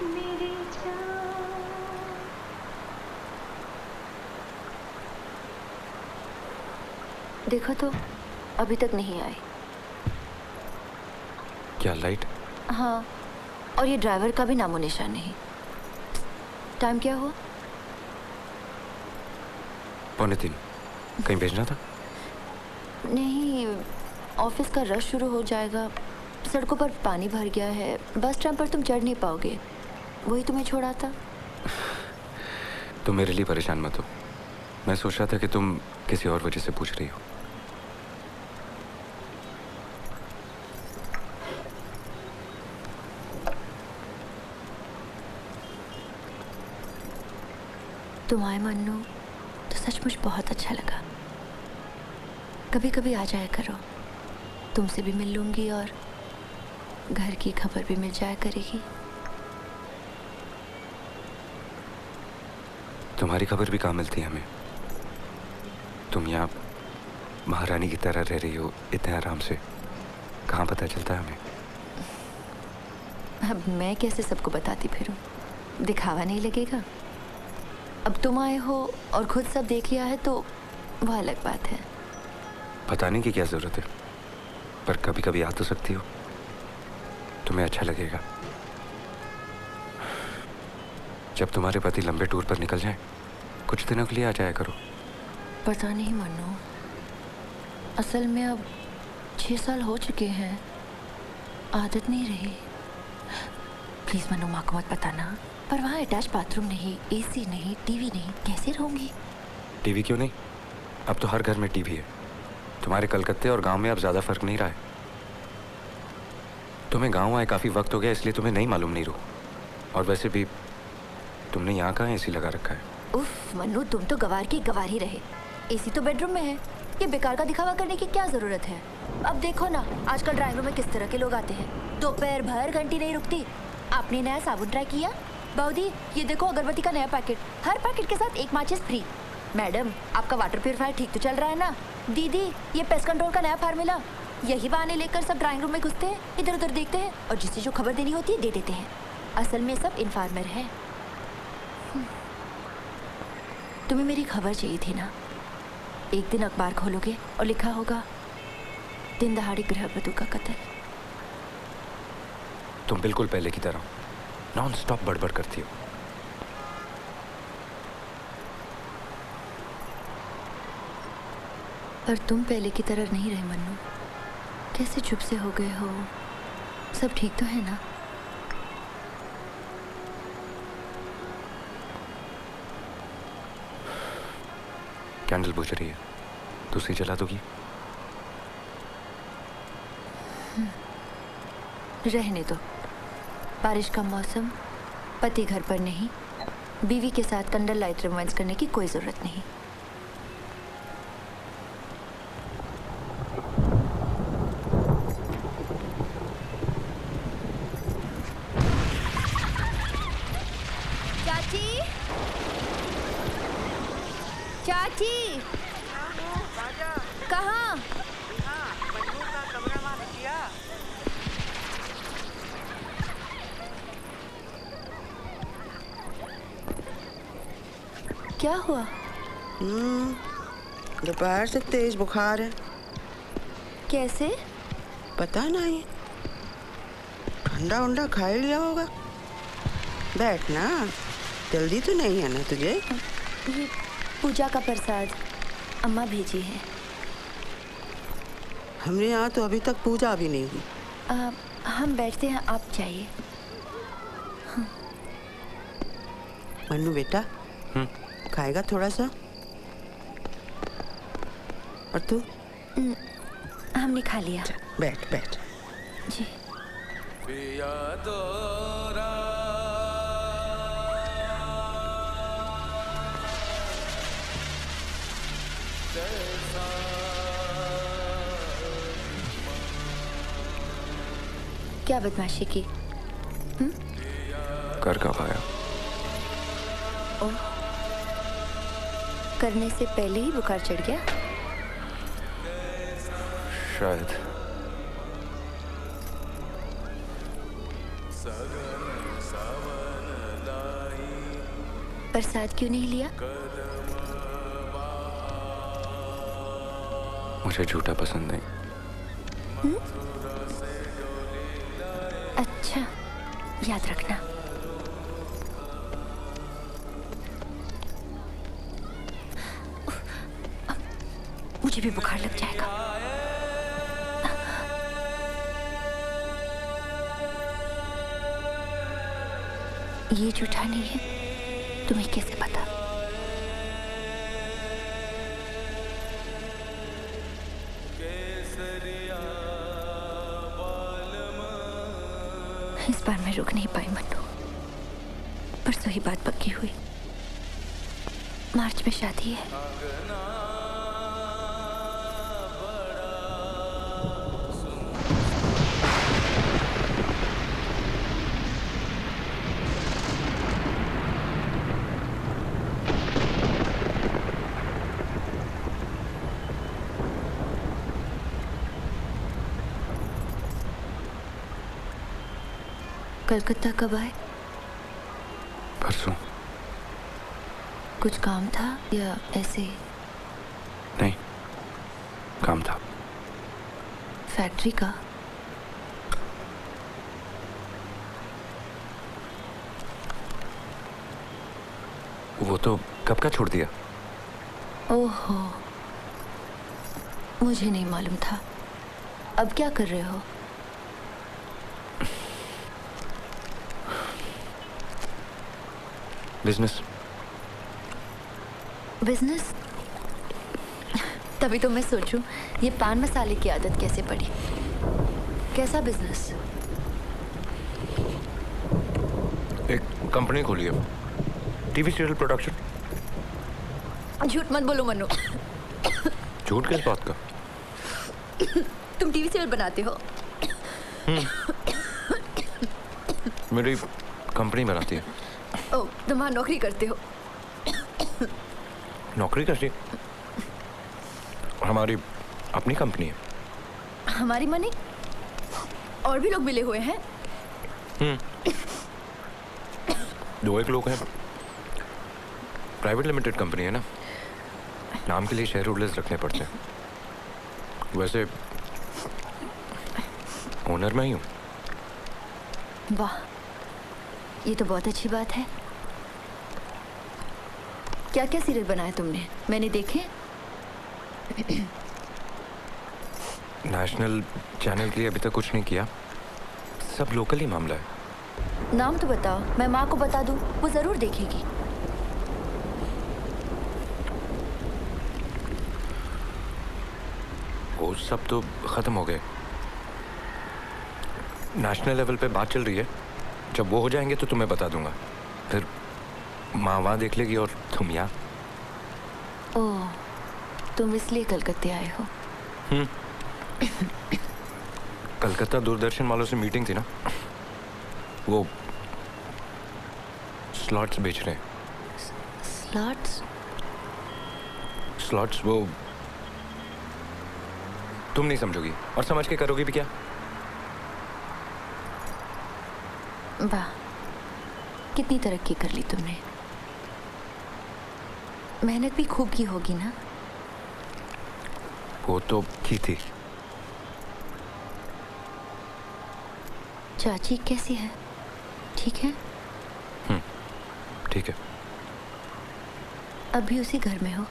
मेरी जान। देखो तो अभी तक नहीं आए। क्या लाइट? हाँ, और ये ड्राइवर का भी नामो निशान नहीं। टाइम क्या हुआ? 2:45। कहीं भेजना था? नहीं, ऑफिस का रश शुरू हो जाएगा, सड़कों पर पानी भर गया है, बस टाइम पर तुम चढ़ नहीं पाओगे, वही तुम्हें छोड़ा था। तुम मेरे लिए परेशान मत हो, मैं सोच रहा था कि तुम किसी और वजह से पूछ रही हो। तुम आए मन्नू तो सचमुच बहुत अच्छा लगा। कभी कभी आ जाया करो, तुमसे भी मिल लूंगी और घर की खबर भी मिल जाया करेगी। तुम्हारी खबर भी कहाँ मिलती है हमें? तुम यहाँ महारानी की तरह रह रही हो इतने आराम से, कहाँ पता चलता है हमें? अब मैं कैसे सबको बताती फिरूं? दिखावा नहीं लगेगा। अब तुम आए हो और खुद सब देख लिया है तो वो अलग बात है। बताने की क्या जरूरत है, पर कभी कभी आ तो सकती हो, तुम्हें अच्छा लगेगा। जब तुम्हारे पति लंबे टूर पर निकल जाएं, कुछ दिनों के लिए आ जाया करो। पता नहीं मन्नू, असल में अब 6 साल हो चुके हैं, आदत नहीं रही। प्लीज मन्नू, माँ को मत बताना। पर वहाँ अटैच बाथरूम नहीं, एसी नहीं, टीवी नहीं, कैसे रहूंगी? टीवी क्यों नहीं? अब तो हर घर में टीवी है। तुम्हारे कलकत्ते और गांव में अब ज्यादा फर्क नहीं रहा है। तुम्हें गांव आए काफी वक्त हो गया, इसलिए तुम्हें नहीं मालूम नहीं रू। और वैसे भी तुमने यहाँ कहाँ एसी लगा रखा है? उफ मन्नू, तुम तो गवार की गवार ही रहे। एसी तो बेडरूम में है, ये बेकार का दिखावा करने की क्या जरूरत है? अब देखो ना, आजकल ड्राइंग रूम में किस तरह के लोग आते हैं। दोपहर भर घंटी नहीं रुकती। आपने नया साबुन ट्राई किया? बाउदी, ये देखो अगरबत्ती का नया पैकेट, हर पैकेट के साथ एक माचिस फ्री। मैडम, आपका वाटर प्यूरिफायर ठीक तो चल रहा है ना? दीदी, ये पेस्ट कंट्रोल का नया फार्मूला। यही बहाने लेकर सब ड्राइंग रूम में घुसते हैं, इधर उधर देखते हैं और जिसे जो खबर देनी होती है दे देते हैं। असल में सब इन्फॉर्मर है। तुम्हें मेरी खबर चाहिए थी ना? एक दिन अखबार खोलोगे और लिखा होगा दिन दहाड़ी गृहवधू का कत्ल। तुम बिल्कुल पहले की तरह नॉन स्टॉप बड़बड़ करती हो। पर तुम पहले की तरह नहीं रहे मन्नू। कैसे चुप से हो गए हो? सब ठीक तो है ना? कैंडल बुझ रही है, दूसरी जला दोगी? रहने दो। बारिश का मौसम, पति घर पर नहीं, बीवी के साथ कैंडल लाइट रोमांस करने की कोई जरूरत नहीं। चाची, चाची, कहाँ? क्या हुआ? दोपहर से तेज बुखार है। कैसे? पता नहीं, ठंडा उंडा खा ही लिया होगा। बैठ ना, जल्दी तो नहीं है ना तुझे? ये पूजा का प्रसाद अम्मा भेजी है। हमरे यहाँ तो अभी तक पूजा भी नहीं हुई। हम बैठते हैं, आप जाइए। मन्नू बेटा, खाएगा थोड़ा सा? और तू? हमने खा लिया। बैठ बैठ। जी। क्या बदमाशी की? कर कब आया? करने से पहले ही बुखार चढ़ गया? शायद। प्रसाद क्यों नहीं लिया? मुझे झूठा पसंद नहीं। अच्छा, याद रखना। मुझे भी बुखार लग जाएगा। ये झूठा नहीं है, तुम्हें कैसे पता? इस बार मैं रुक नहीं पाई मन्नू, परसों ही बात पक्की हुई। मार्च में शादी है। कलकत्ता कब आए? परसों। कुछ काम था या ऐसे? नहीं, काम था। फैक्ट्री का? वो तो कब का छोड़ दिया। ओहो, मुझे नहीं मालूम था। अब क्या कर रहे हो? बिजनेस। बिजनेस? तभी तो मैं सोचूं ये पान मसाले की आदत कैसे पड़ी। कैसा बिजनेस? एक कंपनी खोली है, टीवी सीरियल प्रोडक्शन। झूठ मत बोलो मनु। झूठ किस बात का? तुम टीवी सीरियल बनाते हो? मेरी कंपनी बनाती है। ओह, तुम वहाँ नौकरी करते हो? नौकरी करती? हमारी अपनी कंपनी है। हमारी मनी? और भी लोग मिले हुए हैं? दो एक लोग हैं। प्राइवेट लिमिटेड कंपनी है ना, नाम के लिए शेयर होल्डर्स रखने पड़ते हैं। वैसे ओनर मैं ही हूँ। वाह, ये तो बहुत अच्छी बात है। क्या क्या सीरियल बनाए तुमने? मैंने देखे। नेशनल चैनल के लिए अभी तक कुछ नहीं किया, सब लोकल ही मामला है। नाम तो बताओ, मैं माँ को बता दूँ, वो जरूर देखेगी। वो सब तो खत्म हो गए। नेशनल लेवल पे बात चल रही है, जब वो हो जाएंगे तो तुम्हें बता दूंगा। फिर माँ वहाँ देख लेगी और तुम यहाँ। ओह, तुम इसलिए कलकत्ते आए हो? कलकत्ता दूरदर्शन वालों से मीटिंग थी ना, वो स्लॉट्स बेच रहे हैं। स्लॉट्स? स्लॉट्स वो तुम नहीं समझोगी, और समझ के करोगी भी क्या। वाह, कितनी तरक्की कर ली तुमने। मेहनत भी खूब की होगी ना? वो तो की थी। चाची कैसी है? ठीक है? ठीक है। अभी उसी घर में हो?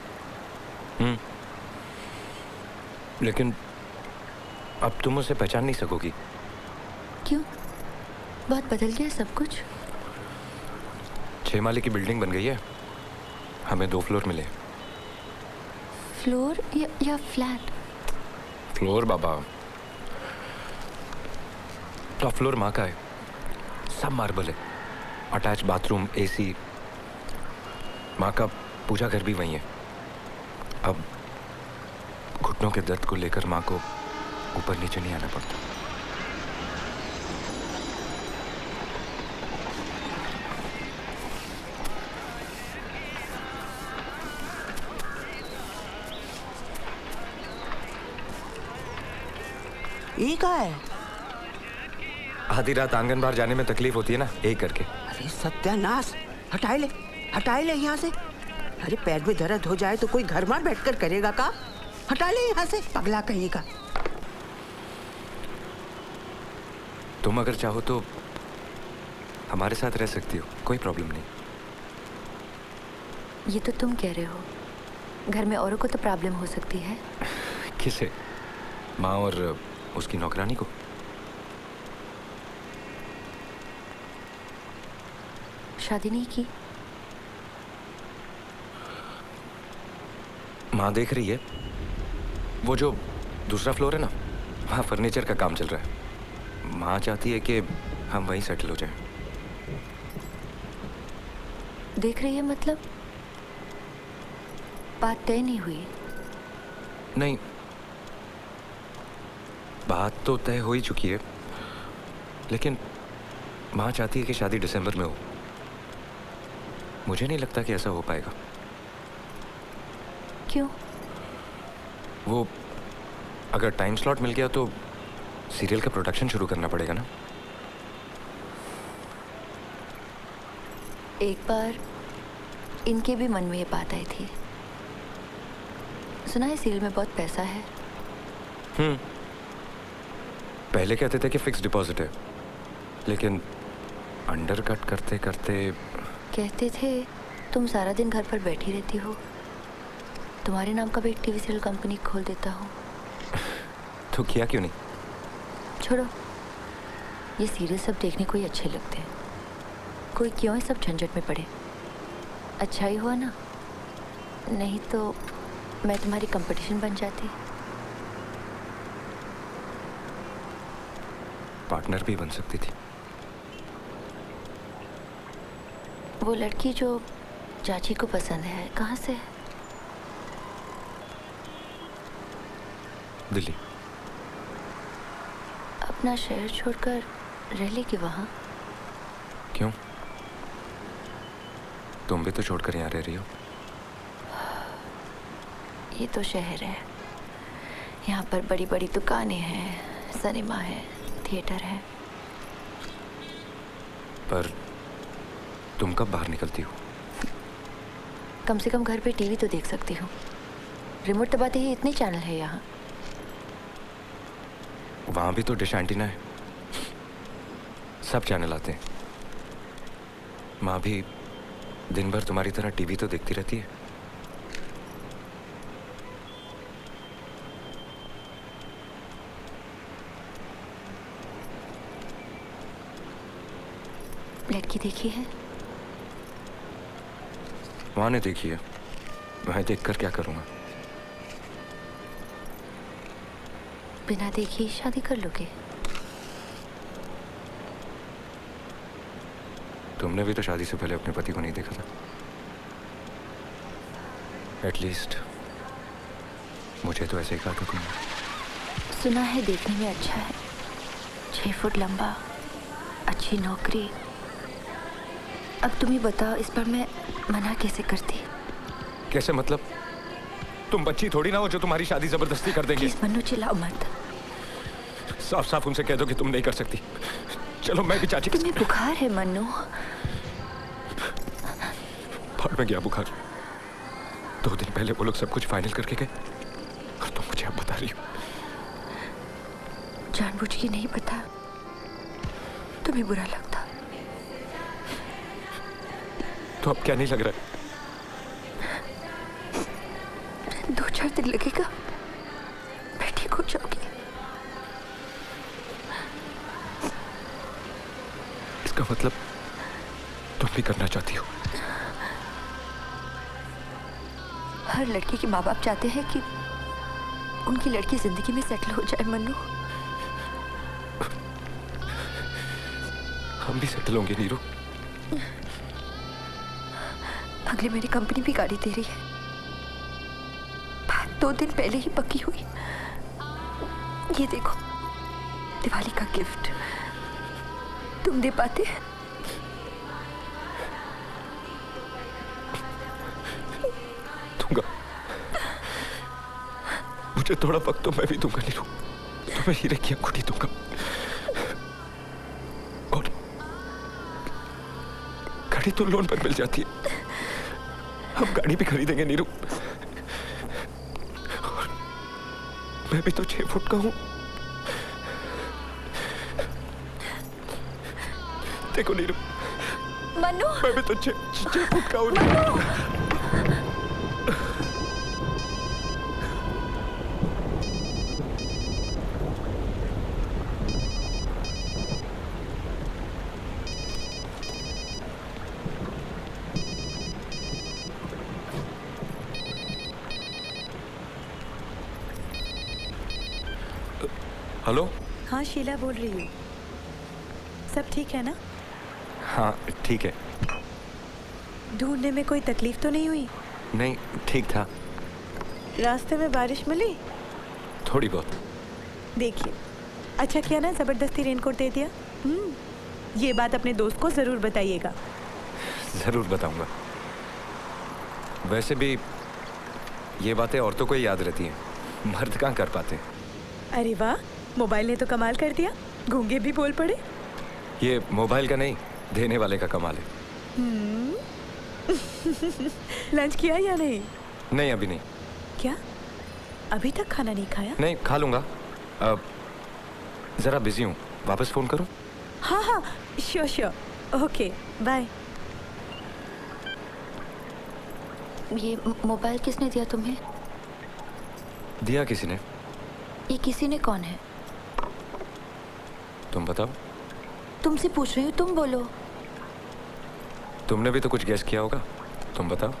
लेकिन अब तुम उसे पहचान नहीं सकोगी। क्यों? बहुत बदल गया सब कुछ। 6 माले की बिल्डिंग बन गई है, हमें 2 फ्लोर मिले। फ्लोर या फ्लैट? फ्लोर बाबा, टॉप फ्लोर माँ का है, सब मार्बल है, अटैच बाथरूम, एसी। माँ का पूजा घर भी वहीं है। अब घुटनों के दर्द को लेकर माँ को ऊपर नीचे नहीं आना पड़ता। ये क्या है? आधी रात आंगन बाहर जाने में तकलीफ होती है ना, एक करके। अरे सत्यानाश, हटाए ले यहाँ से। अरे पैर में दर्द हो जाए तो कोई घर में बैठकर करेगा का? हटा ले यहाँ से, पगला कहीं का। तुम अगर चाहो तो हमारे साथ रह सकती हो, कोई प्रॉब्लम नहीं। ये तो तुम कह रहे हो, घर में औरों को तो प्रॉब्लम हो सकती है। किसे? माँ और उसकी नौकरानी को। शादी नहीं की? माँ देख रही है, वो जो दूसरा फ्लोर है ना, वहाँ फर्नीचर का काम चल रहा है। माँ चाहती है कि हम वहीं सेटल हो जाएं। देख रही है मतलब? बात तय नहीं हुई? नहीं, बात तो तय हो ही चुकी है, लेकिन माँ चाहती है कि शादी दिसंबर में हो। मुझे नहीं लगता कि ऐसा हो पाएगा। क्यों? वो अगर टाइम स्लॉट मिल गया तो सीरियल का प्रोडक्शन शुरू करना पड़ेगा ना। एक बार इनके भी मन में ये बात आई थी। सुना है सीरियल में बहुत पैसा है। पहले कहते थे कि फिक्स डिपॉजिट है, लेकिन अंडर कट करते करते कहते थे तुम सारा दिन घर पर बैठी रहती हो, तुम्हारे नाम का भी एक टीवी सीरियल कंपनी खोल देता हूँ। तो किया क्यों नहीं? छोड़ो, ये सीरियल सब देखने को ही अच्छे लगते हैं। कोई क्यों है सब झंझट में पड़े। अच्छा ही हुआ ना, नहीं तो मैं तुम्हारी कंपटीशन बन जाती। पार्टनर भी बन सकती थी। वो लड़की जो चाची को पसंद है कहाँ से है? दिल्ली। अपना शहर छोड़कर रह लेगी वहाँ? क्यों? तुम भी तो छोड़कर यहाँ रह रही हो। ये तो शहर है, यहाँ पर बड़ी बड़ी दुकानें हैं, सिनेमा है, थिएटर है। पर तुम कब बाहर निकलती हो? कम से कम घर पे टीवी तो देख सकती हूँ। रिमोट दबाते ही इतने चैनल है यहाँ। वहाँ भी तो डिश एंटीना है, सब चैनल आते हैं। माँ भी दिन भर तुम्हारी तरह टीवी तो देखती रहती है। लड़की देखी है? माँ ने देखी है, मैं देखकर क्या करूँगा? बिना देखे शादी कर लोगे? तुमने भी तो शादी से पहले अपने पति को नहीं देखा था। एटलीस्ट मुझे तो ऐसे ही कहा था तुमने। सुना है देखने में अच्छा है, 6 फुट लंबा, अच्छी नौकरी। अब तुम ही बताओ, इस पर मैं मना कैसे करती? कैसे मतलब? तुम बच्ची थोड़ी ना हो जो तुम्हारी शादी जबरदस्ती कर देंगे। प्लीज मन्नू चिल्लाओ मत। साफ साफ उनसे कह दो कि तुम नहीं कर सकती। चलो मैं भी चाची। तुम्हें बुखार है मन्नू? भाग में गया बुखार। 2 दिन पहले वो लोग सब कुछ फाइनल करके गए और तुम मुझे अब बता रही हो। जानबूझ के नहीं पता, तुम्हें बुरा लगता तो अब क्या नहीं लग रहा है? 2-4 दिन लगेगा, मैं ठीक हो जाऊंगी। इसका मतलब तुम भी करना चाहती हो? हर लड़की के माँ बाप चाहते हैं कि उनकी लड़की जिंदगी में सेटल हो जाए मन्नू। हम भी सेटल होंगे नीरू। अगले मेरी कंपनी भी गाड़ी दे रही है, बात 2 दिन पहले ही पक्की हुई। ये देखो, दिवाली का गिफ्ट तुम दे पाते? दूंगा, मुझे थोड़ा वक्त तो मैं भी दूंगा नीरू। तुम्हें हीरे की अंगूठी दूंगा और गाड़ी तो लोन पर मिल जाती है। हम गाड़ी भी खरीदेंगे नीरू। मैं भी तो 6 फुट का हूं। देखो नीरू, मन्नू, मैं भी तो 6 फुट का हूं। हेलो। हाँ शीला बोल रही हूँ। सब ठीक है ना? हाँ ठीक है। ढूंढने में कोई तकलीफ तो नहीं हुई? नहीं, ठीक था। रास्ते में बारिश मिली? थोड़ी बहुत। देखिए, अच्छा किया ना जबरदस्ती रेनकोट दे दिया। ये बात अपने दोस्त को जरूर बताइएगा। जरूर बताऊंगा। वैसे भी ये बातें औरतों को ही याद रहती हैं, मर्द कहाँ कर पाते। अरे वाह, मोबाइल ने तो कमाल कर दिया, गूंगे भी बोल पड़े। ये मोबाइल का नहीं, देने वाले का कमाल है। लंच किया या नहीं? नहीं, अभी नहीं। क्या अभी तक खाना नहीं खाया? नहीं, खा लूंगा। अब जरा बिजी हूँ, वापस फोन करूँ? हाँ हाँ, श्योर श्योर, ओके बाय। ये मोबाइल किसने दिया तुम्हें? दिया किसी ने। ये किसी ने कौन है? तुम बताओ। तुमसे पूछ रही हूँ, तुम बोलो। तुमने भी तो कुछ गेस किया होगा, तुम बताओ।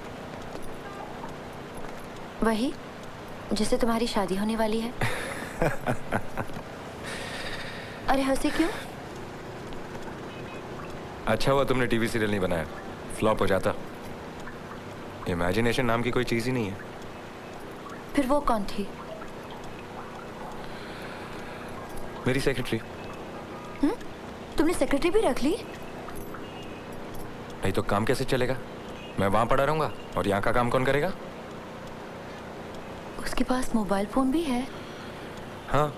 वही जिससे तुम्हारी शादी होने वाली है। अरे हंसे क्यों? अच्छा हुआ तुमने टीवी सीरियल नहीं बनाया, फ्लॉप हो जाता। इमेजिनेशन नाम की कोई चीज ही नहीं है। फिर वो कौन थी? मेरी सेक्रेटरी। तुमने सेक्रेटरी भी रख ली? नहीं तो काम कैसे चलेगा? मैं वहां पड़ा रहूंगा और यहाँ का काम कौन करेगा? उसके पास मोबाइल फोन भी है। हाँ,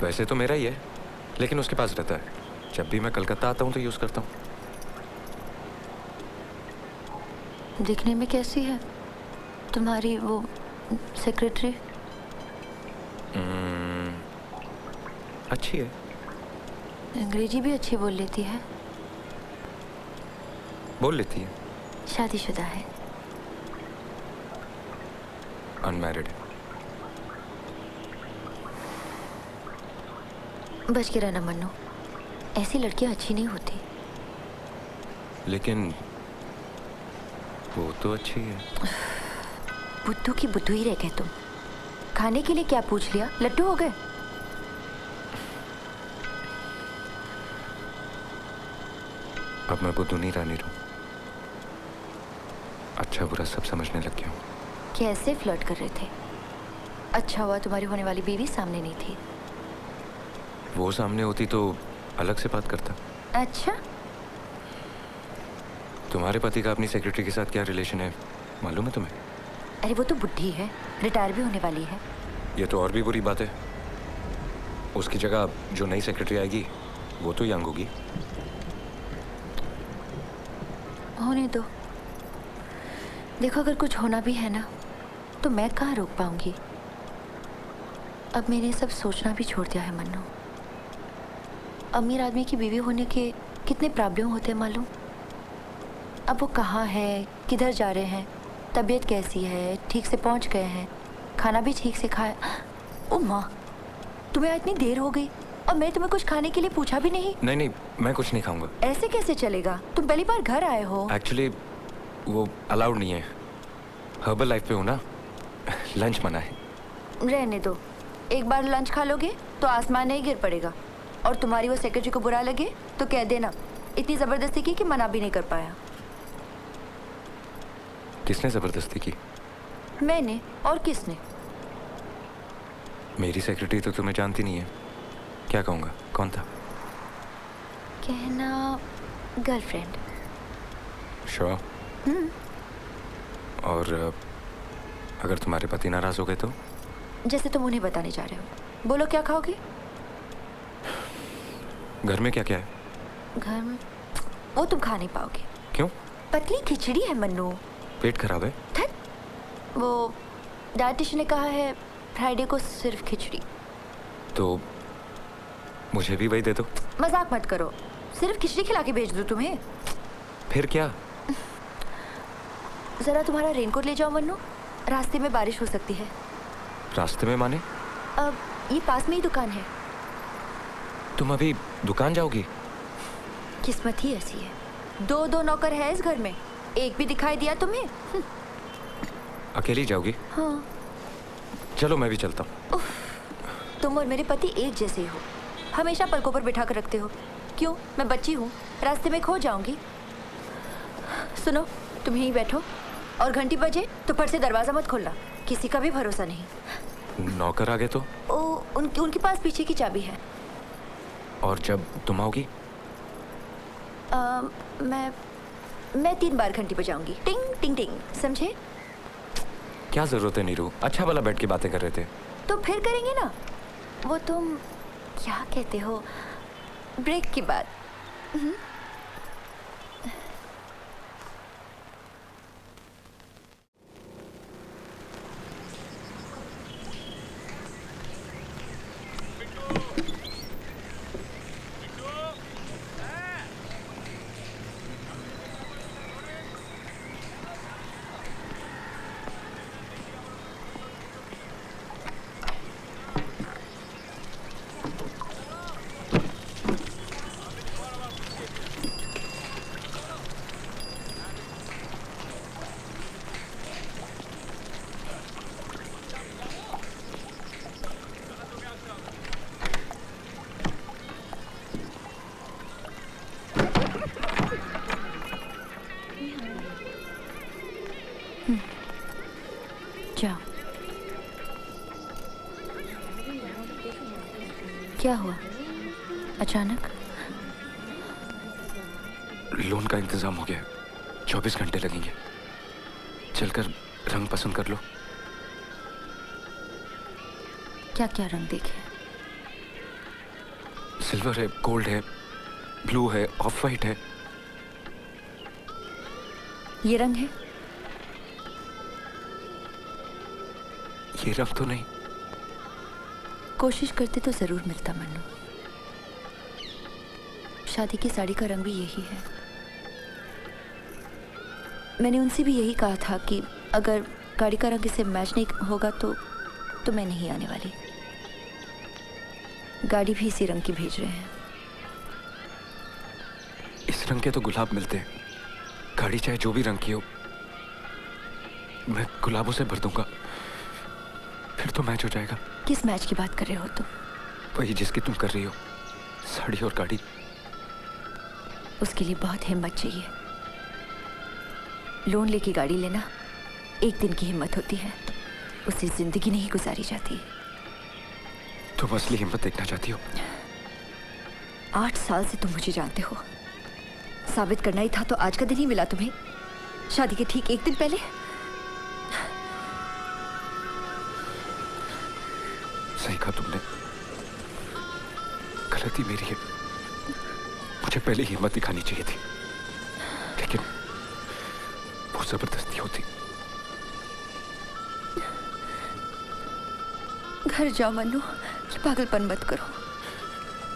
वैसे तो मेरा ही है, लेकिन उसके पास रहता है। जब भी मैं कलकत्ता आता हूँ तो यूज करता हूँ। दिखने में कैसी है तुम्हारी वो सेक्रेटरी? अच्छी है। अंग्रेजी भी अच्छी बोल लेती है। बोल लेती है। शादीशुदा है? अनमैरिड। बच के रहना मन्नू, ऐसी लड़कियां अच्छी नहीं होती। लेकिन वो तो अच्छी है। बुद्धू की बुद्धू ही रह गए तुम। खाने के लिए क्या पूछ लिया? लड्डू हो गए? अब मैं बुद्धू नहीं रानी रहूं। अच्छा बुरा सब समझने लग गया हूं। कैसे फ्लर्ट कर रहे थे? अच्छा हुआ तुम्हारी होने वाली बीवी सामने नहीं थी। वो सामने होती तो अलग से बात करता। अच्छा, तुम्हारे पति का अपनी सेक्रेटरी के साथ क्या रिलेशन है मालूम है तुम्हें? अरे वो तो बुढ़ी है, रिटायर भी होने वाली है। ये तो और भी बुरी बात है। उसकी जगह जो नई सेक्रेटरी आएगी वो तो यंग होगी। होने दो। देखो, अगर कुछ होना भी है ना तो मैं कहाँ रोक पाऊंगी। अब मैंने सब सोचना भी छोड़ दिया है मन्नू। अमीर आदमी की बीवी होने के कितने प्रॉब्लम होते हैं मालूम? अब वो कहाँ है, किधर जा रहे हैं, तबीयत कैसी है, ठीक से पहुँच गए हैं, खाना भी ठीक से खाए। ओ माँ, तुम्हें इतनी देर हो गई और मैं तुम्हें कुछ खाने के लिए पूछा भी नहीं। नहीं, मैं कुछ नहीं खाऊंगा। ऐसे कैसे चलेगा? तुम पहली बार घर आए हो। एक्चुअली वो अलाउड नहीं है। हर्बल लाइफ पे हूँ ना, लंच मना है। रहने दो, एक बार लंच खा लोगे तो आसमान नहीं गिर पड़ेगा। और तुम्हारी वो सेक्रेटरी को बुरा लगे तो कह देना इतनी ज़बरदस्ती की कि मना भी नहीं कर पाया। किसने जबरदस्ती की? मैंने। और किसने? मेरी सेक्रेटरी तो तुम्हें जानती नहीं है। क्या कहूँगा, कौन था? कहना गर्लफ्रेंड। श्योर? और अगर तुम्हारे पति नाराज हो गए तो? जैसे तुम उन्हें बताने जा रहे हो। बोलो, क्या खाओगे? घर में क्या क्या है? घर में वो तुम खा नहीं पाओगे। क्यों? पतली खिचड़ी है मन्नू। पेट खराब है? थक। वो डाइटिशियन ने कहा है फ्राइडे को सिर्फ खिचड़ी। तो मुझे भी वही दे दो। मजाक मत करो, सिर्फ खिचड़ी खिला के भेज दूँ तुम्हें? फिर क्या? जरा तुम्हारा रेनकोट ले जाओ मन्नू, रास्ते में बारिश हो सकती है। रास्ते में माने? अब ये पास में ही दुकान है। तुम अभी दुकान जाओगी? किस्मत ही ऐसी है। दो नौकर है इस घर में, एक भी दिखाई दिया तुम्हें? अकेली जाओगी? हाँ। चलो मैं भी चलता हूँ। तुम और मेरे पति एक जैसे हो, हमेशा पलकों पर बिठा कर रखते हो। क्यों? मैं बच्ची हूँ, रास्ते में खो जाऊंगी। सुनो, तुम यहीं बैठो और घंटी बजे तो फट से दरवाजा मत खोलना, किसी का भी भरोसा नहीं। नौकर आ गए तो? उनके पास पीछे की चाबी है। और जब तुम आओगी? मैं 3 बार घंटी बजाऊंगी, टिंग टिंग टिंग, समझे? क्या जरूरत है नीरू, अच्छा वाला बैठ के बातें कर रहे थे। तो फिर करेंगे ना, वो तुम क्या कहते हो, ब्रेक की बात। जाओ। क्या हुआ अचानक? लोन का इंतजाम हो गया, 24 घंटे लगेंगे। चलकर रंग पसंद कर लो। क्या क्या रंग देखे? सिल्वर है, गोल्ड है, ब्लू है, ऑफ वाइट है। ये रंग है? ये रंग तो नहीं। कोशिश करते तो जरूर मिलता मन्नू। शादी की साड़ी का रंग भी यही है। मैंने उनसे भी यही कहा था कि अगर गाड़ी का रंग इससे मैच नहीं होगा तो मैं नहीं आने वाली। गाड़ी भी इसी रंग की भेज रहे हैं। इस रंग के तो गुलाब मिलते हैं। गाड़ी चाहे जो भी रंग की हो, मैं गुलाबों से भर दूंगा। फिर तो मैच हो जाएगा। किस मैच की बात कर रहे हो तुम? वही जिसकी तुम कर रही हो, साड़ी और गाड़ी। उसके लिए बहुत हिम्मत चाहिए। लोन लेके गाड़ी लेना एक दिन की हिम्मत होती है, उससे जिंदगी नहीं गुजारी जाती। तुम असली हिम्मत देखना चाहती हो? 8 साल से तुम मुझे जानते हो। साबित करना ही था तो आज का दिन ही मिला तुम्हें, शादी के ठीक 1 दिन पहले। सही कहा तुमने, गलती मेरी है। मुझे पहले हिम्मत दिखानी चाहिए थी, लेकिन वो जबरदस्ती होती। घर जाओ मन्नू, पागलपन मत करो।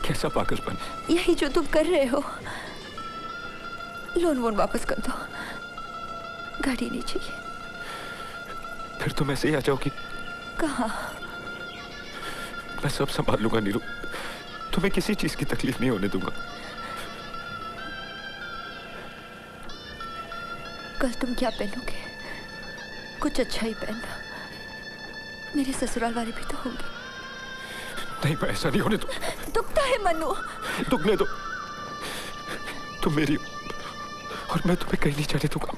कैसा पागलपन? यही जो तुम कर रहे हो। लोन वोन वापस कर दो, गाड़ी नहीं चाहिए। फिर तुम ऐसे ही आ जाओगी? कहाँ? मैं सब संभाल लूंगा नीरू, तुम्हें किसी चीज की तकलीफ नहीं होने दूंगा। कल तुम क्या पहनोगे? कुछ अच्छा ही पहनना, मेरे ससुराल वाले भी तो होंगे। नहीं, मैं ऐसा नहीं होने दूं। दुखता है मन्नू। दुखने दो, तुम मेरी हो और मैं तुम्हें कहीं नहीं जाने दूंगा।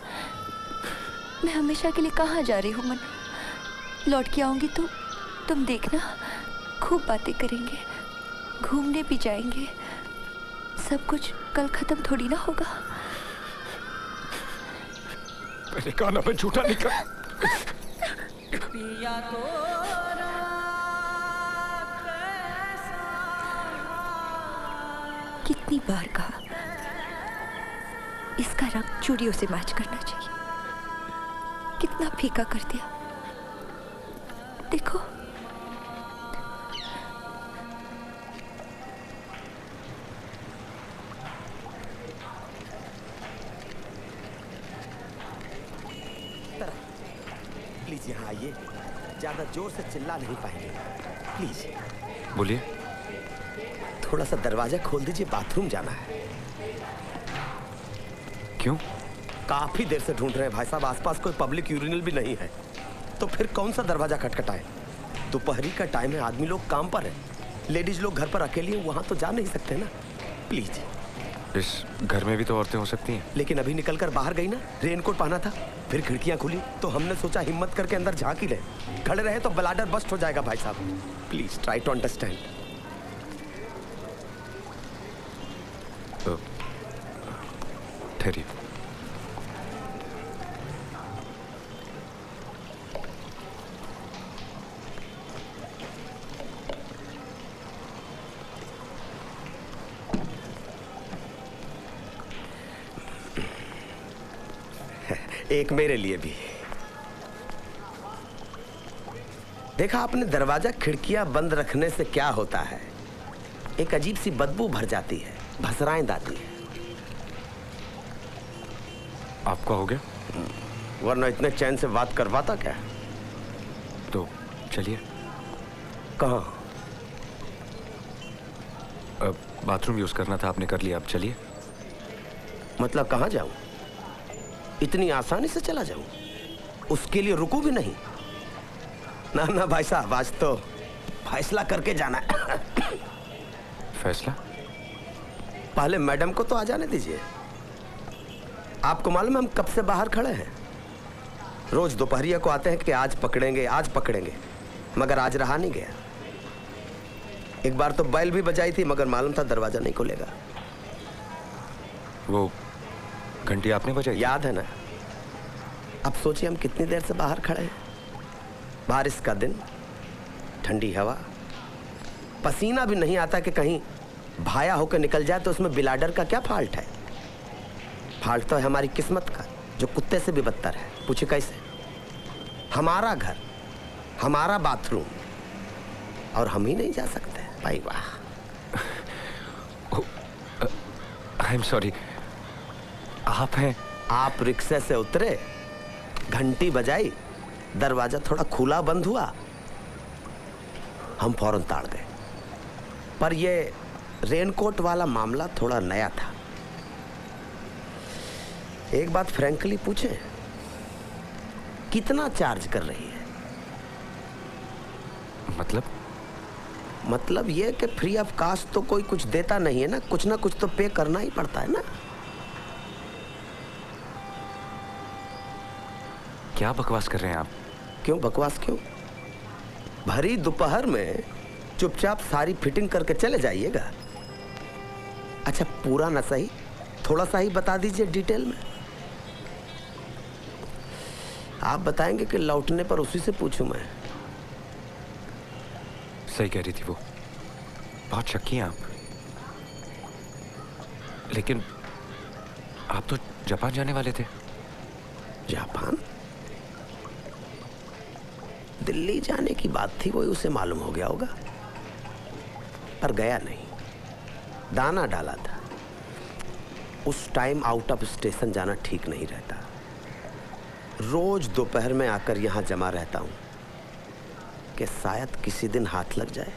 मैं हमेशा के लिए कहाँ जा रही हूँ मन्नू? लौट के आऊंगी तो तुम देखना, खूब बातें करेंगे, घूमने भी जाएंगे। सब कुछ कल खत्म थोड़ी ना होगा। मैंने कहा ना, मैं झूठा नहीं कर। कितनी बार कहा, इसका रंग चूड़ियों से मैच करना चाहिए। कितना फीका कर दिया। देखो, प्लीज यहाँ आइए। ज्यादा जोर से चिल्ला नहीं पाएंगे, प्लीज। बोलिए। थोड़ा सा दरवाजा खोल दीजिए, बाथरूम जाना है। क्यों? काफी देर से ढूंढ रहे हैं भाई साहब, आसपास कोई पब्लिक यूरिनल भी नहीं है, तो फिर कौन सा दरवाजा खटखटाए? दोपहरी का टाइम है, आदमी लोग काम पर है, लेडीज लोग घर पर अकेली हैं, वहां तो जा नहीं सकते ना। प्लीज। इस घर में भी तो औरतें हो सकती हैं। लेकिन अभी निकलकर बाहर गई ना, रेनकोट पहना था। फिर खिड़कियां खुली तो हमने सोचा हिम्मत करके अंदर झांक ही ले। खड़े रहे तो ब्लाडर बस्ट हो जाएगा भाई साहब। Please try to understand. ठहरिए। एक मेरे लिए भी। देखा आपने, दरवाजा खिड़कियां बंद रखने से क्या होता है, एक अजीब सी बदबू भर जाती है, भसराएं आती है। आपका हो गया? वरना इतने चैन से बात करवाता क्या? तो चलिए। कहाँ? बाथरूम यूज करना था, आपने कर लिया, अब चलिए। मतलब कहाँ जाऊं? इतनी आसानी से चला जाऊं? उसके लिए रुकू भी नहीं? ना ना भाई साहब, आज तो फैसला करके जाना है। फैसला? पहले मैडम को तो आ जाने दीजिए। आपको मालूम है हम कब से बाहर खड़े हैं? रोज दोपहरिया को आते हैं कि आज पकड़ेंगे आज पकड़ेंगे, मगर आज रहा नहीं गया। एक बार तो बैल भी बजाई थी, मगर मालूम था दरवाजा नहीं खुलेगा। वो घंटी आपने बजाई? याद है ना? अब सोचिए हम कितनी देर से बाहर खड़े हैं। बारिश का दिन, ठंडी हवा, पसीना भी नहीं आता कि कहीं भाया होकर निकल जाए तो उसमें बिलाडर का क्या फॉल्ट है? फॉल्ट तो है हमारी किस्मत का, जो कुत्ते से भी बदतर है। पूछे कैसे? हमारा घर, हमारा बाथरूम, और हम ही नहीं जा सकते। भाई वाह। I am sorry. आप हैं? आप रिक्शे से उतरे, घंटी बजाई, दरवाजा थोड़ा खुला बंद हुआ, हम फौरन ताड़ गए। पर ये रेनकोट वाला मामला थोड़ा नया था। एक बात फ्रैंकली पूछें, कितना चार्ज कर रही है? मतलब ये कि फ्री ऑफ कास्ट तो कोई कुछ देता नहीं है ना, कुछ ना कुछ तो पे करना ही पड़ता है ना। क्या बकवास कर रहे हैं आप? क्यों बकवास क्यों? भरी दोपहर में चुपचाप सारी फिटिंग करके चले जाइएगा। अच्छा पूरा ना सही, थोड़ा सा ही बता दीजिए डिटेल में। आप बताएंगे कि लौटने पर उसी से पूछूं मैं? सही कह रही थी वो, बहुत शक्की हैं आप। लेकिन आप तो जापान जाने वाले थे। जापान? दिल्ली जाने की बात थी, वही उसे मालूम हो गया होगा, पर गया नहीं। दाना डाला था। उस टाइम आउट ऑफ स्टेशन जाना ठीक नहीं रहता। रोज दोपहर में आकर यहां जमा रहता हूं कि शायद किसी दिन हाथ लग जाए।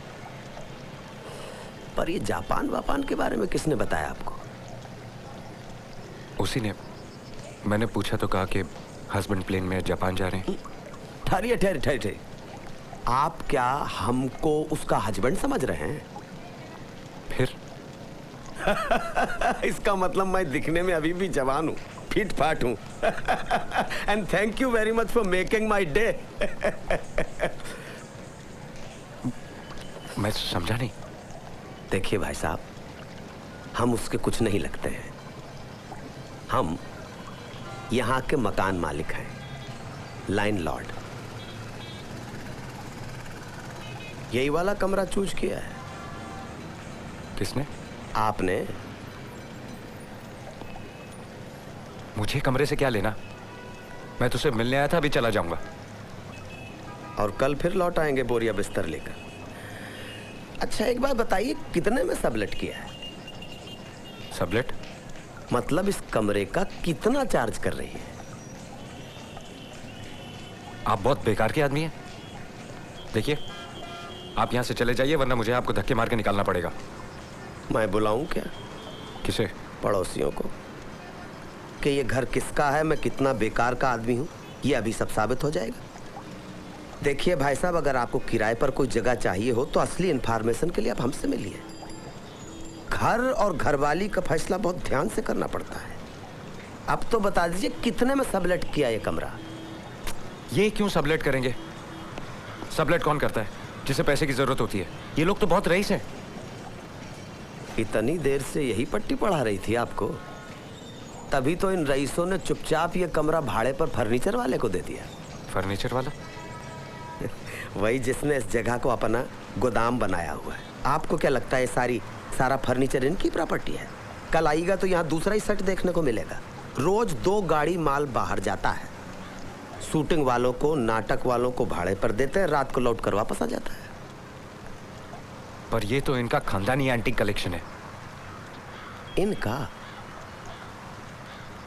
पर ये जापान वापान के बारे में किसने बताया आपको? उसी ने। मैंने पूछा तो कहा कि हस्बैंड प्लेन में जापान जा रहे हैं। ठहरिए ठहरिए ठहरिए, आप क्या हमको उसका हस्बैंड समझ रहे हैं? फिर? इसका मतलब मैं दिखने में अभी भी जवान हूँ, फिट फाट हूँ। And thank you very much for making my day. मैं समझा नहीं। देखिए भाई साहब, हम उसके कुछ नहीं लगते हैं। हम यहाँ के मकान मालिक हैं, लाइन लॉर्ड। यही वाला कमरा चूज किया है। किसने? आपने। मुझे कमरे से क्या लेना? मैं तुझसे मिलने आया था, अभी चला जाऊंगा। और कल फिर लौट आएंगे बोरिया बिस्तर लेकर। अच्छा एक बात बताइए, कितने में सबलेट किया है? सबलेट? मतलब इस कमरे का कितना चार्ज कर रही है? आप बहुत बेकार के आदमी हैं। देखिए, आप यहां से चले जाइए, वरना मुझे आपको धक्के मार के निकालना पड़ेगा। मैं बुलाऊं क्या? किसे? पड़ोसियों को, कि ये घर किसका है, मैं कितना बेकार का आदमी हूं, ये अभी सब साबित हो जाएगा। देखिए भाई साहब, अगर आपको किराए पर कोई जगह चाहिए हो तो असली इंफॉर्मेशन के लिए आप हमसे मिलिए। घर और घरवाली का फैसला बहुत ध्यान से करना पड़ता है। अब तो बता दीजिए कितने में सबलेट किया ये कमरा? ये क्यों सबलेट करेंगे? सबलेट कौन करता है? जिसे पैसे की जरूरत होती है। ये लोग तो बहुत रईस हैं। इतनी देर से यही पट्टी पढ़ा रही थी आपको? तभी तो इन रईसों ने चुपचाप ये कमरा भाड़े पर फर्नीचर वाले को दे दिया। फर्नीचर वाला? वही जिसने इस जगह को अपना गोदाम बनाया हुआ है। आपको क्या लगता है सारा फर्नीचर इनकी प्रॉपर्टी है? कल आएगा तो यहाँ दूसरा ही सेट देखने को मिलेगा। रोज 2 गाड़ी माल बाहर जाता है। शूटिंग वालों को, नाटक वालों को भाड़े पर देते हैं, रात को लौट कर वापस आ जाता है। पर ये तो इनका खानदानी एंटीक कलेक्शन है। इनका?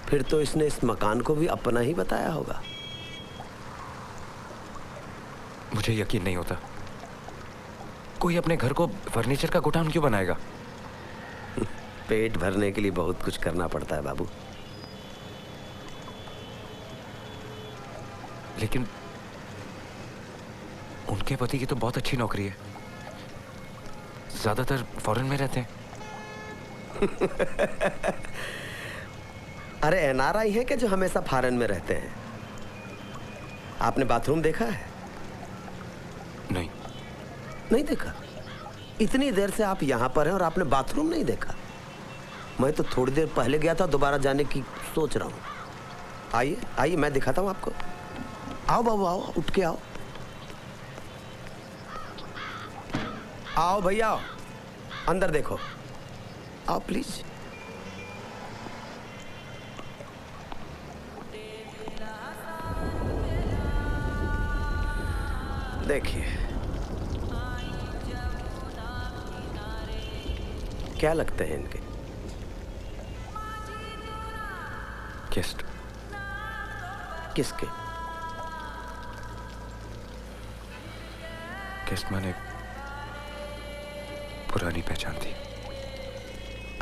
फिर तो इसने इस मकान को भी अपना ही बताया होगा। मुझे यकीन नहीं होता। कोई अपने घर को फर्नीचर का गोदाम क्यों बनाएगा? पेट भरने के लिए बहुत कुछ करना पड़ता है बाबू। लेकिन उनके पति की तो बहुत अच्छी नौकरी है। ज्यादातर फॉरेन में रहते हैं। अरे एनआरआई है कि जो हमेशा फॉरेन में रहते हैं? आपने बाथरूम देखा है? नहीं। नहीं देखा? इतनी देर से आप यहाँ पर हैं और आपने बाथरूम नहीं देखा? मैं तो थोड़ी देर पहले गया था, दोबारा जाने की सोच रहा हूँ। आइए आइए, मैं दिखाता हूँ आपको। आओ बाबू आओ, उठ के आओ। आओ भैया आओ, अंदर देखो। आओ प्लीज। देखिए, क्या लगते हैं इनके? गेस्ट। किसके? गेस्ट मैंने पुरानी पहचान थी।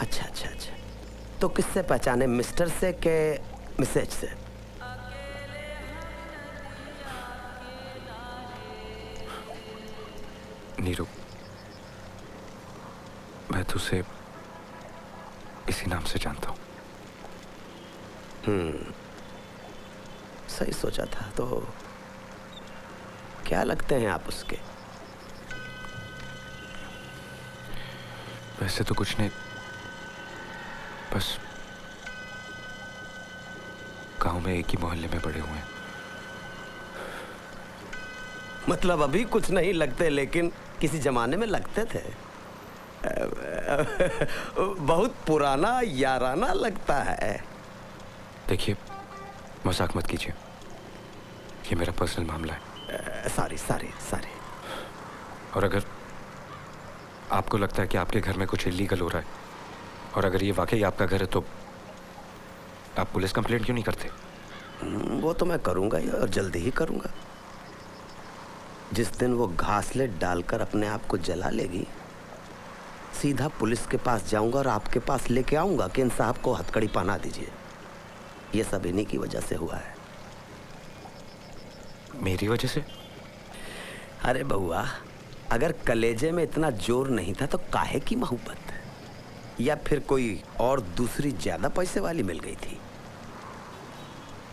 अच्छा अच्छा अच्छा, तो किससे पहचाने, मिस्टर से के मिसेज से? नीरू, मैं तुझसे इसी नाम से जानता हूँ। सही सोचा था। तो क्या लगते हैं आप उसके? वैसे तो कुछ नहीं, बस गांव में एक ही मोहल्ले में बड़े हुए हैं। मतलब अभी कुछ नहीं लगते, लेकिन किसी जमाने में लगते थे। बहुत पुराना याराना लगता है। देखिए, मजाक मत कीजिए, ये मेरा पर्सनल मामला है। Sorry sorry sorry. और अगर आपको लगता है कि आपके घर में कुछ इलीगल हो रहा है, और अगर ये वाकई आपका घर है, तो आप पुलिस कंप्लेंट क्यों नहीं करते? वो तो मैं करूंगा ही, और जल्दी ही करूंगा। जिस दिन वो घासलेट डालकर अपने आप को जला लेगी, सीधा पुलिस के पास जाऊंगा और आपके पास लेके आऊंगा कि इन साहब को हथकड़ी पहना दीजिए। ये सब इन्हीं की वजह से हुआ है। मेरी वजह से? अरे बउआ, अगर कलेजे में इतना जोर नहीं था तो काहे की मोहब्बत? या फिर कोई और दूसरी ज्यादा पैसे वाली मिल गई थी?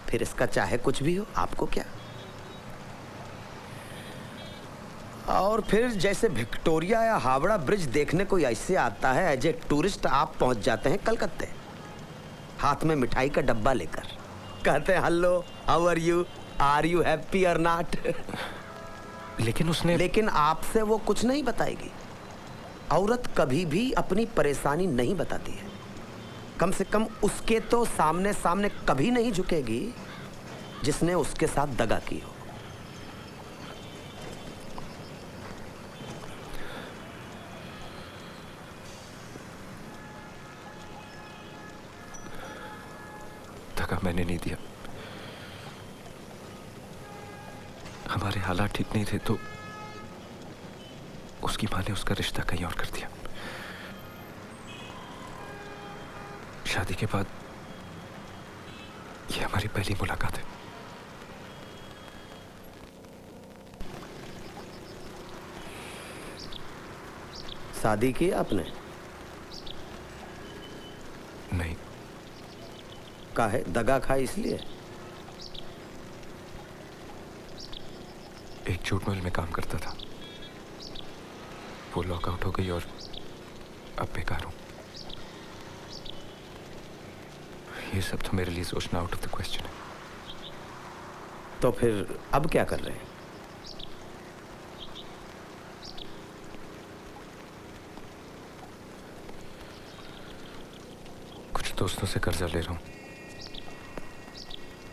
फिर इसका चाहे कुछ भी हो, आपको क्या? और फिर जैसे विक्टोरिया या हावड़ा ब्रिज देखने कोई ऐसे आता है, एज ए टूरिस्ट आप पहुंच जाते हैं कलकत्ते, हाथ में मिठाई का डब्बा लेकर, कहते हैं hello, how are you happy और नॉट? लेकिन आपसे वो कुछ नहीं बताएगी। औरत कभी भी अपनी परेशानी नहीं बताती है। कम से कम उसके तो सामने सामने कभी नहीं झुकेगी जिसने उसके साथ दगा की हो। दगा मैंने नहीं दिया। हमारे हालात ठीक नहीं थे तो उसकी माँ ने उसका रिश्ता कहीं और कर दिया। शादी के बाद ये हमारी पहली मुलाकात है। शादी की आपने? नहीं। काहे दगा खाए इसलिए? एक जूट मिल में काम करता था, वो लॉकआउट हो गई और अब बेकार हूं। ये सब तो मेरे लिए सोचना आउट ऑफ द क्वेश्चन है। तो फिर अब क्या कर रहे हैं? कुछ दोस्तों से कर्जा ले रहा हूं,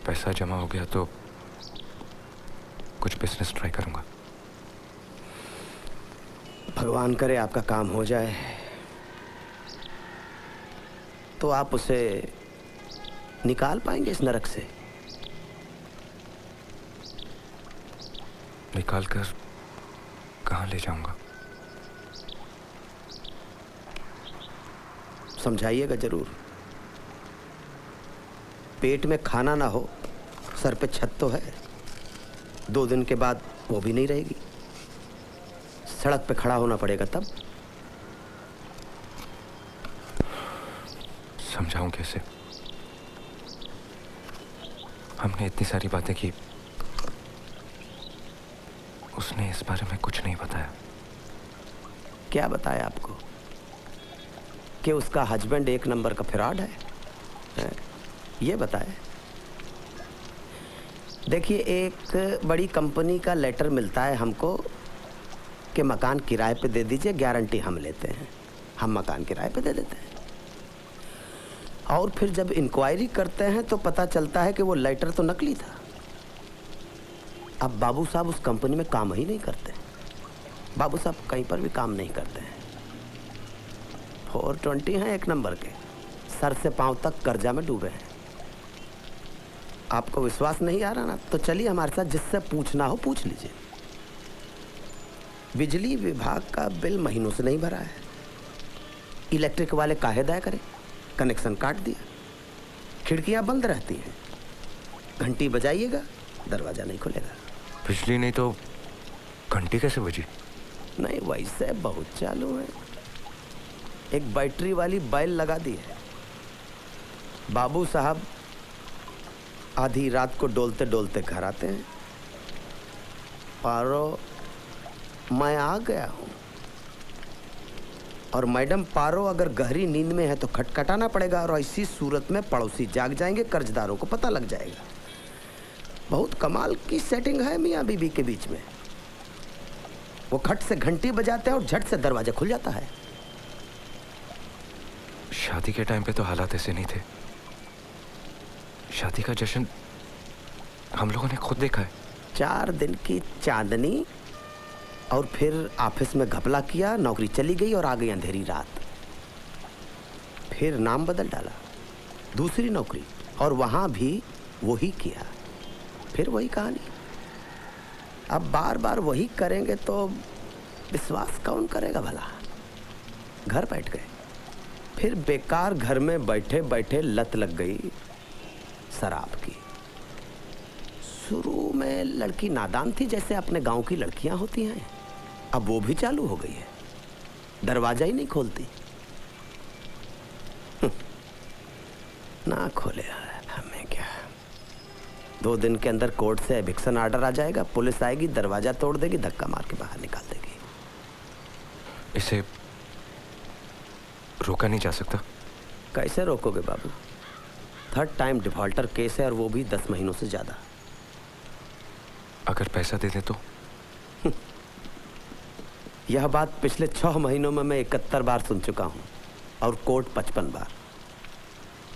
पैसा जमा हो गया तो कुछ बिजनेस ट्राई करूंगा। भगवान करे आपका काम हो जाए, तो आप उसे निकाल पाएंगे इस नरक से? निकाल कर कहाँ ले जाऊंगा? समझाइएगा जरूर। पेट में खाना ना हो, सर पे छत तो है, 2 दिन के बाद वो भी नहीं रहेगी, सड़क पे खड़ा होना पड़ेगा तब। समझाऊं कैसे? हमने इतनी सारी बातें की, उसने इस बारे में कुछ नहीं बताया। क्या बताया आपको? कि उसका हस्बैंड 1 नंबर का फ्रॉड है? ये बताया? देखिए, एक बड़ी कंपनी का लेटर मिलता है हमको कि मकान किराए पे दे दीजिए, गारंटी हम लेते हैं। हम मकान किराए पे दे देते हैं, और फिर जब इंक्वायरी करते हैं तो पता चलता है कि वो लेटर तो नकली था। अब बाबू साहब उस कंपनी में काम ही नहीं करते। बाबू साहब कहीं पर भी काम नहीं करते हैं। 420 हैं 1 नंबर के, सर से पांव तक कर्जा में डूबे हैं। आपको विश्वास नहीं आ रहा ना, तो चलिए हमारे साथ, जिससे पूछना हो पूछ लीजिए। बिजली विभाग का बिल महीनों से नहीं भरा है। इलेक्ट्रिक वाले काहे दया करें, कनेक्शन काट दिया, खिड़कियां बंद रहती हैं, घंटी बजाइएगा दरवाजा नहीं खुलेगा। बिजली नहीं तो घंटी कैसे बजी? नहीं, वैसे बहुत चालू है। एक बैटरी वाली बैल लगा दी है। बाबू साहब आधी रात को डोलते डोलते घर आते हैं, पारो मैं आ गया हूँ, और मैडम पारो अगर गहरी नींद में है तो खटखटाना पड़ेगा, और ऐसी सूरत में पड़ोसी जाग जाएंगे, कर्जदारों को पता लग जाएगा। बहुत कमाल की सेटिंग है मियाँ बीबी के बीच में। वो खट से घंटी बजाते हैं और झट से दरवाजा खुल जाता है। शादी के टाइम पे तो हालात ऐसे नहीं थे। शादी का जश्न हम लोगों ने खुद देखा है। 4 दिन की चांदनी, और फिर ऑफिस में घपला किया, नौकरी चली गई और आ गई अंधेरी रात। फिर नाम बदल डाला, दूसरी नौकरी, और वहां भी वही किया, फिर वही कहानी। अब बार बार वही करेंगे तो विश्वास कौन करेगा भला? घर बैठ गए, फिर बेकार घर में बैठे बैठे लत लग गई शराब की। शुरू में लड़की नादान थी, जैसे अपने गांव की लड़कियां होती हैं। अब वो भी चालू हो गई है, दरवाजा ही नहीं खोलती। ना खोले हमें क्या, 2 दिन के अंदर कोर्ट से एविक्शन ऑर्डर आ जाएगा, पुलिस आएगी, दरवाजा तोड़ देगी, धक्का मार के बाहर निकाल देगी। इसे रोका नहीं जा सकता? कैसे रोकोगे बाबू? 3rd टाइम डिफॉल्टर केस है, और वो भी 10 महीनों से ज्यादा। अगर पैसा दे दे तो? यह बात पिछले 6 महीनों में मैं 71 बार सुन चुका हूं, और कोर्ट 55 बार।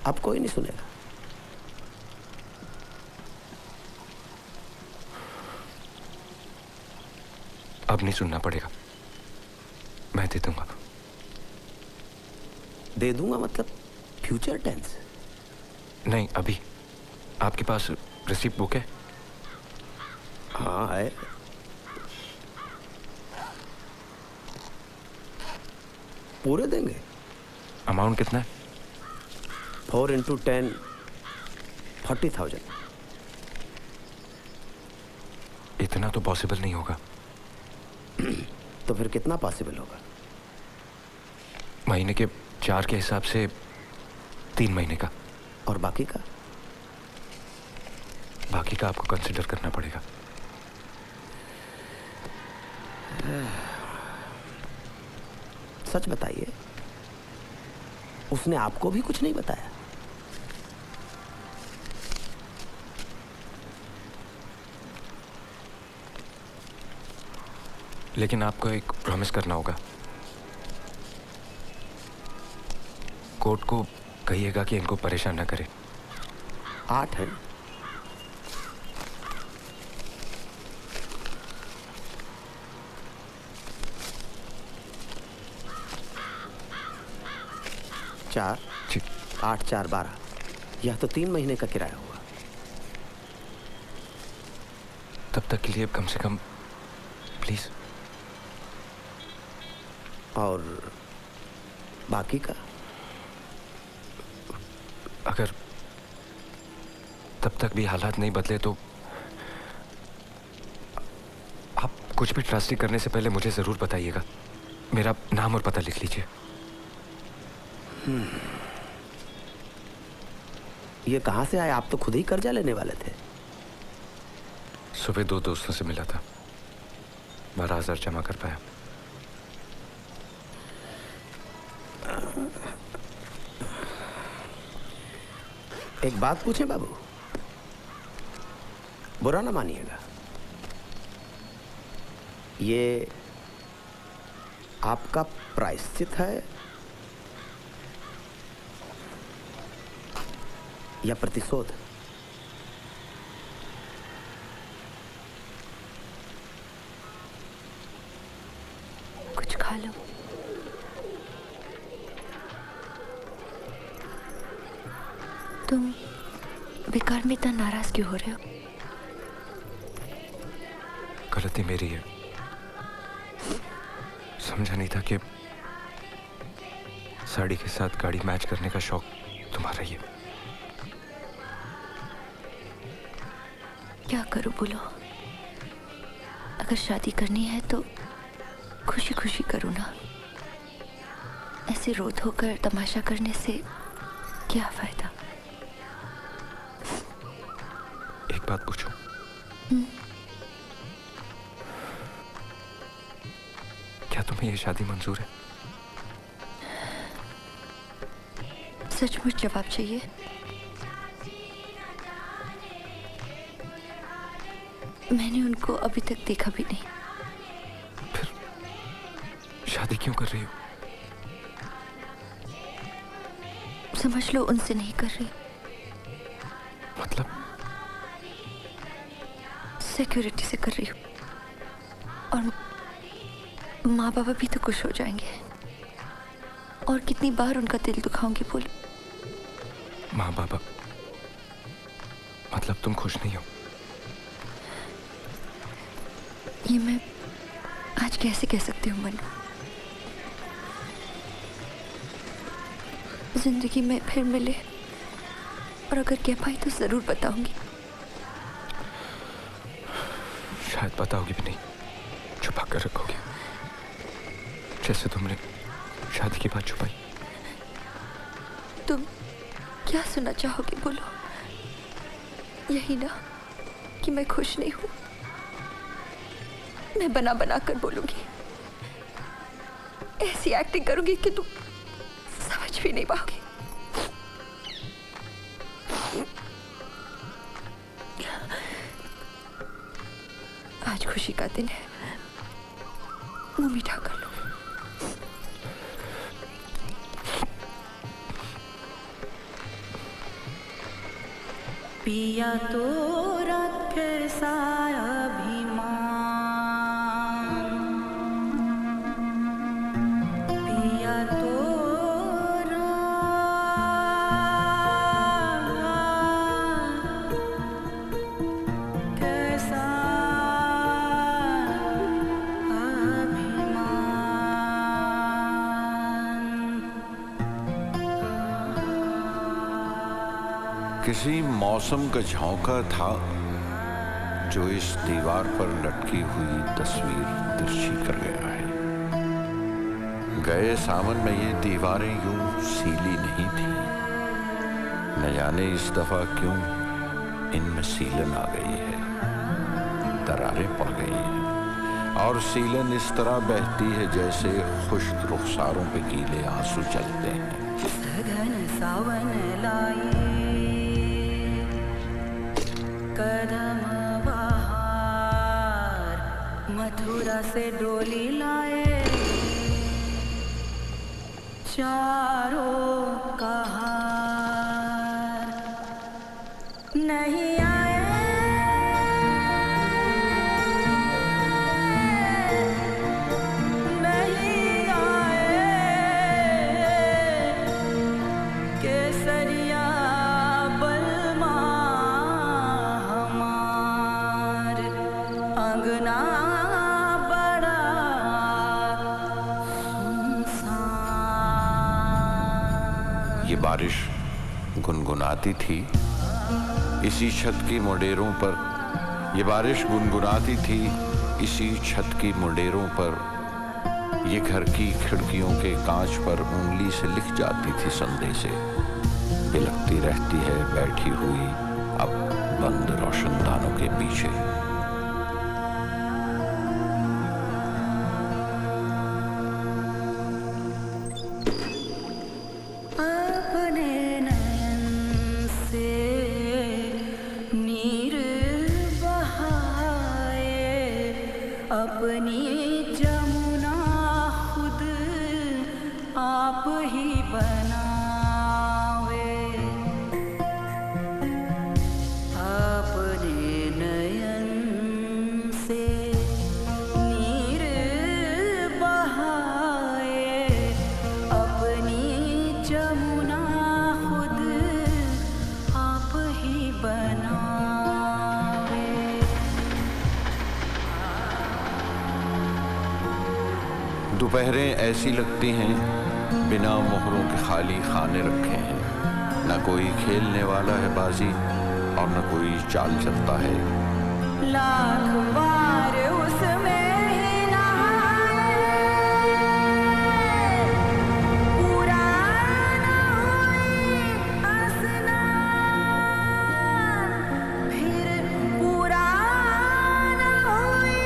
अब कोई नहीं सुनेगा। अब नहीं सुनना पड़ेगा, मैं दे दूंगा। दे दूंगा मतलब फ्यूचर टेंस? नहीं, अभी। आपके पास रिसीप्ट बुक है? हाँ है। पूरे देंगे। अमाउंट कितना है? 4 × 10 40,000। इतना तो पॉसिबल नहीं होगा। तो फिर कितना पॉसिबल होगा? महीने के 4 के हिसाब से 3 महीने का। और बाकी का? बाकी का आपको कंसिडर करना पड़ेगा। सच बताइए, उसने आपको भी कुछ नहीं बताया? लेकिन आपको एक प्रॉमिस करना होगा। कोर्ट को कहिएगा कि इनको परेशान ना करे। 8 है। चार जी। 8 4 12। यह तो 3 महीने का किराया हुआ। तब तक के लिए कम से कम प्लीज। और बाकी का? अगर तब तक भी हालात नहीं बदले तो आप कुछ भी ट्रस्टी करने से पहले मुझे जरूर बताइएगा। मेरा नाम और पता लिख लीजिए। ये कहां से आया? आप तो खुद ही कर्जा लेने वाले थे। सुबह 2 दोस्तों से मिला था, 12,000 जमा कर पाया। एक बात पूछें बाबू, बुरा ना मानिएगा, ये आपका प्रायश्चित है या प्रतिशोध? कुछ खा लो। तुम बेकार में इतना नाराज क्यों हो रहे हो? गलती मेरी है, समझा नहीं था कि साड़ी के साथ गाड़ी मैच करने का शौक तुम्हारा ही है। क्या करूं बोलो? अगर शादी करनी है तो खुशी खुशी करूं ना। ऐसे रो धोकर तमाशा करने से क्या फायदा? एक बात पूछूं? क्या तुम्हें ये शादी मंजूर है? सचमुच जवाब चाहिए? मैंने उनको अभी तक देखा भी नहीं। फिर शादी क्यों कर रही हो? समझ लो उनसे नहीं कर रही। मतलब? सिक्योरिटी से कर रही हूँ। और माँ बाबा भी तो खुश हो जाएंगे। और कितनी बार उनका दिल दुखाऊंगी बोलो। माँ बाबा मतलब तुम खुश नहीं हो? ये मैं आज कैसे कह सकती हूँ मनु? जिंदगी में फिर मिले और अगर कह पाई तो जरूर बताऊंगी। शायद बताओगी भी नहीं, छुपा कर रखोगे, जैसे तुमने शादी की बात छुपाई। तुम क्या सुनना चाहोगे बोलो? यही ना कि मैं खुश नहीं हूं। मैं बना बना कर बोलूंगी, ऐसी एक्टिंग करूंगी कि तुम समझ भी नहीं पाओगे। आज खुशी का दिन है, मुंह मीठा कर लो। पिया तो रात कैसा अभिमान, पिया तो कैसा किसी मौसम का झोंका था जो इस दीवार पर लटकी हुई तस्वीर तिरछी कर गया है। गए सावन में ये दीवारें यूं सीली नहीं थी, न जाने इस दफा क्यों इनमें सीलन आ गई है, दरारें पड़ गई हैं और सीलन इस तरह बहती है जैसे खुश्क रुखसारों पे गीले आंसू चलते हैं। सघन सावन लाए कदम बहार, मथुरा से डोली लाए चारों कहार। नहीं आए नहीं आए केसरिया बलमा हमार, अंगना बड़ा सुनसान। ये बारिश गुनगुनाती थी इसी छत की मुंडेरों पर, ये बारिश गुनगुनाती थी इसी छत की मुंडेरों पर, ये घर की खिड़कियों के कांच पर उंगली से लिख जाती थी संदेशे। बिलखती रहती है बैठी हुई अब बंद रोशनदानों के पीछे। अपने नयन से नीर बहाए, अपनी जमुना खुद आप ही बनावे। अपने नयन से नीर बहाए, अपनी जमुना खुद आप ही बनावे। दोपहरें ऐसी लगती हैं बिना मोहरों के खाली खाने रखे हैं, न कोई खेलने वाला है बाजी और न कोई चाल चलता है। लाख बार उसमें ही नहाए, पूरा न हुई स्नान, फिर पूरा न हुई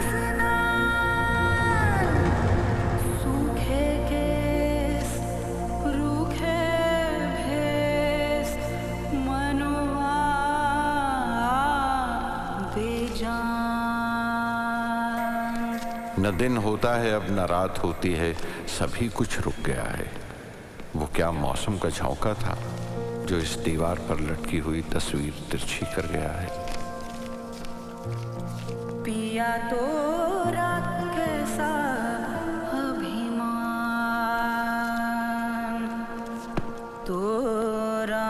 स्नान। सूखे केस रूखे भेस, मनुआ बेजान। न दिन होता है अब न रात होती है, सभी कुछ रुक गया है। वो क्या मौसम का झोंका था जो इस दीवार पर लटकी हुई तस्वीर तिरछी कर गया है। पिया तोरा कैसा अभिमान, तोरा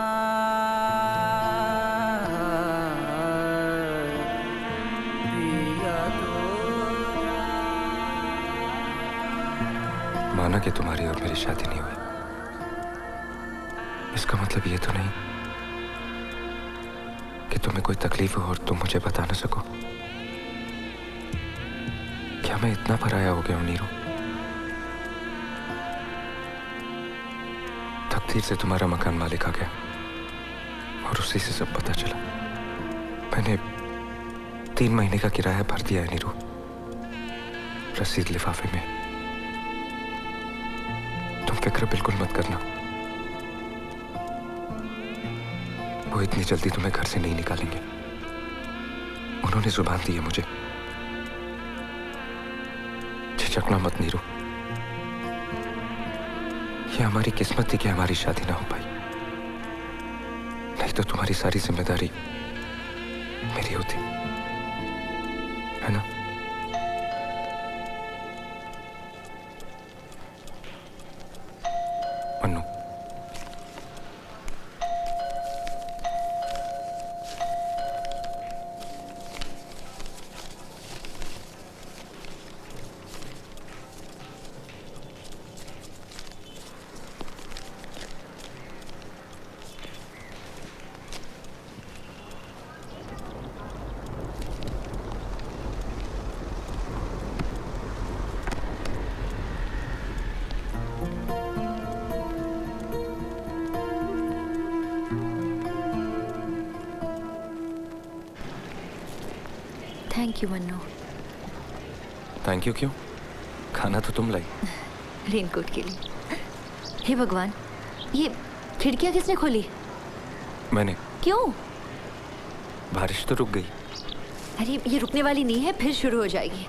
पिया तोरा। माना कि तुम्हारी और मेरी शादी नहीं हुई, इसका मतलब ये तो नहीं कि तुम्हें कोई तकलीफ हो और तुम मुझे बता न सको। क्या मैं इतना पराया हो गया हूं नीरू? तकदीर से तुम्हारा मकान मालिक आ गया और उसी से सब पता चला। मैंने 3 महीने का किराया भर दिया है नीरू, रसीद लिफाफे में। तुम फिक्र बिल्कुल मत करना, वो इतनी जल्दी तुम्हें घर से नहीं निकालेंगे। उन्होंने जुबान दी है मुझे। झिझकना मत नीरू, ये हमारी किस्मत थी कि हमारी शादी ना हो पाई, नहीं तो तुम्हारी सारी जिम्मेदारी मेरी होती, है ना? Mannu, thank you Mannu. Thank you क्यों? खाना तो तुम लाई। रेनकोट के लिए। हे भगवान, ये खिड़कियाँ किसने खोली? मैंने। क्यों? बारिश तो रुक गई। अरे ये रुकने वाली नहीं है, फिर शुरू हो जाएगी।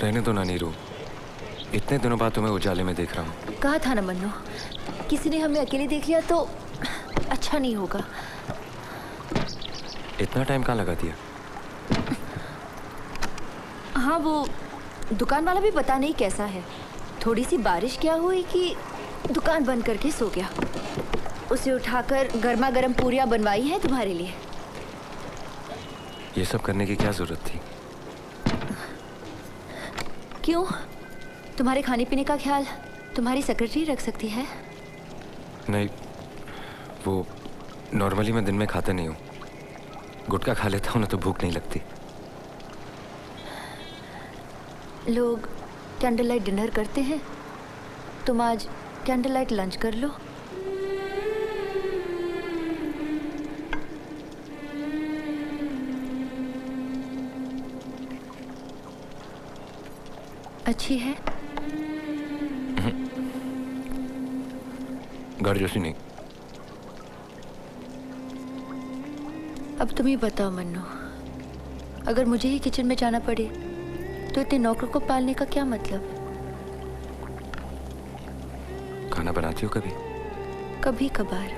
रहने दो ना नीरू, इतने दिनों बाद तुम्हें उजाले में देख रहा हूँ। कहा था ना मन्नू, किसी ने हमें अकेले देख लिया तो अच्छा नहीं होगा। इतना टाइम कहाँ लगा दिया? हाँ, वो दुकान वाला भी पता नहीं कैसा है। थोड़ी सी बारिश क्या हुई कि दुकान बंद करके सो गया। उसे उठाकर गर्मा गर्म पूरियाँ बनवाई हैं तुम्हारे लिए। ये सब करने की क्या जरूरत थी? क्यों? तुम्हारे खाने पीने का ख्याल तुम्हारी सेक्रेटरी रख सकती है। नहीं, वो नॉर्मली मैं दिन में खाता नहीं हूँ। गुटखा खा लेता हूँ ना तो भूख नहीं लगती। लोग कैंडल लाइट डिनर करते हैं, तुम आज कैंडल लाइट लंच कर लो। अच्छी है? घर जैसी नहीं। अब तुम ही बताओ मन्नू, अगर मुझे ही किचन में जाना पड़े तो इतने नौकरों को पालने का क्या मतलब? खाना बनाती हो कभी? कभी कभार।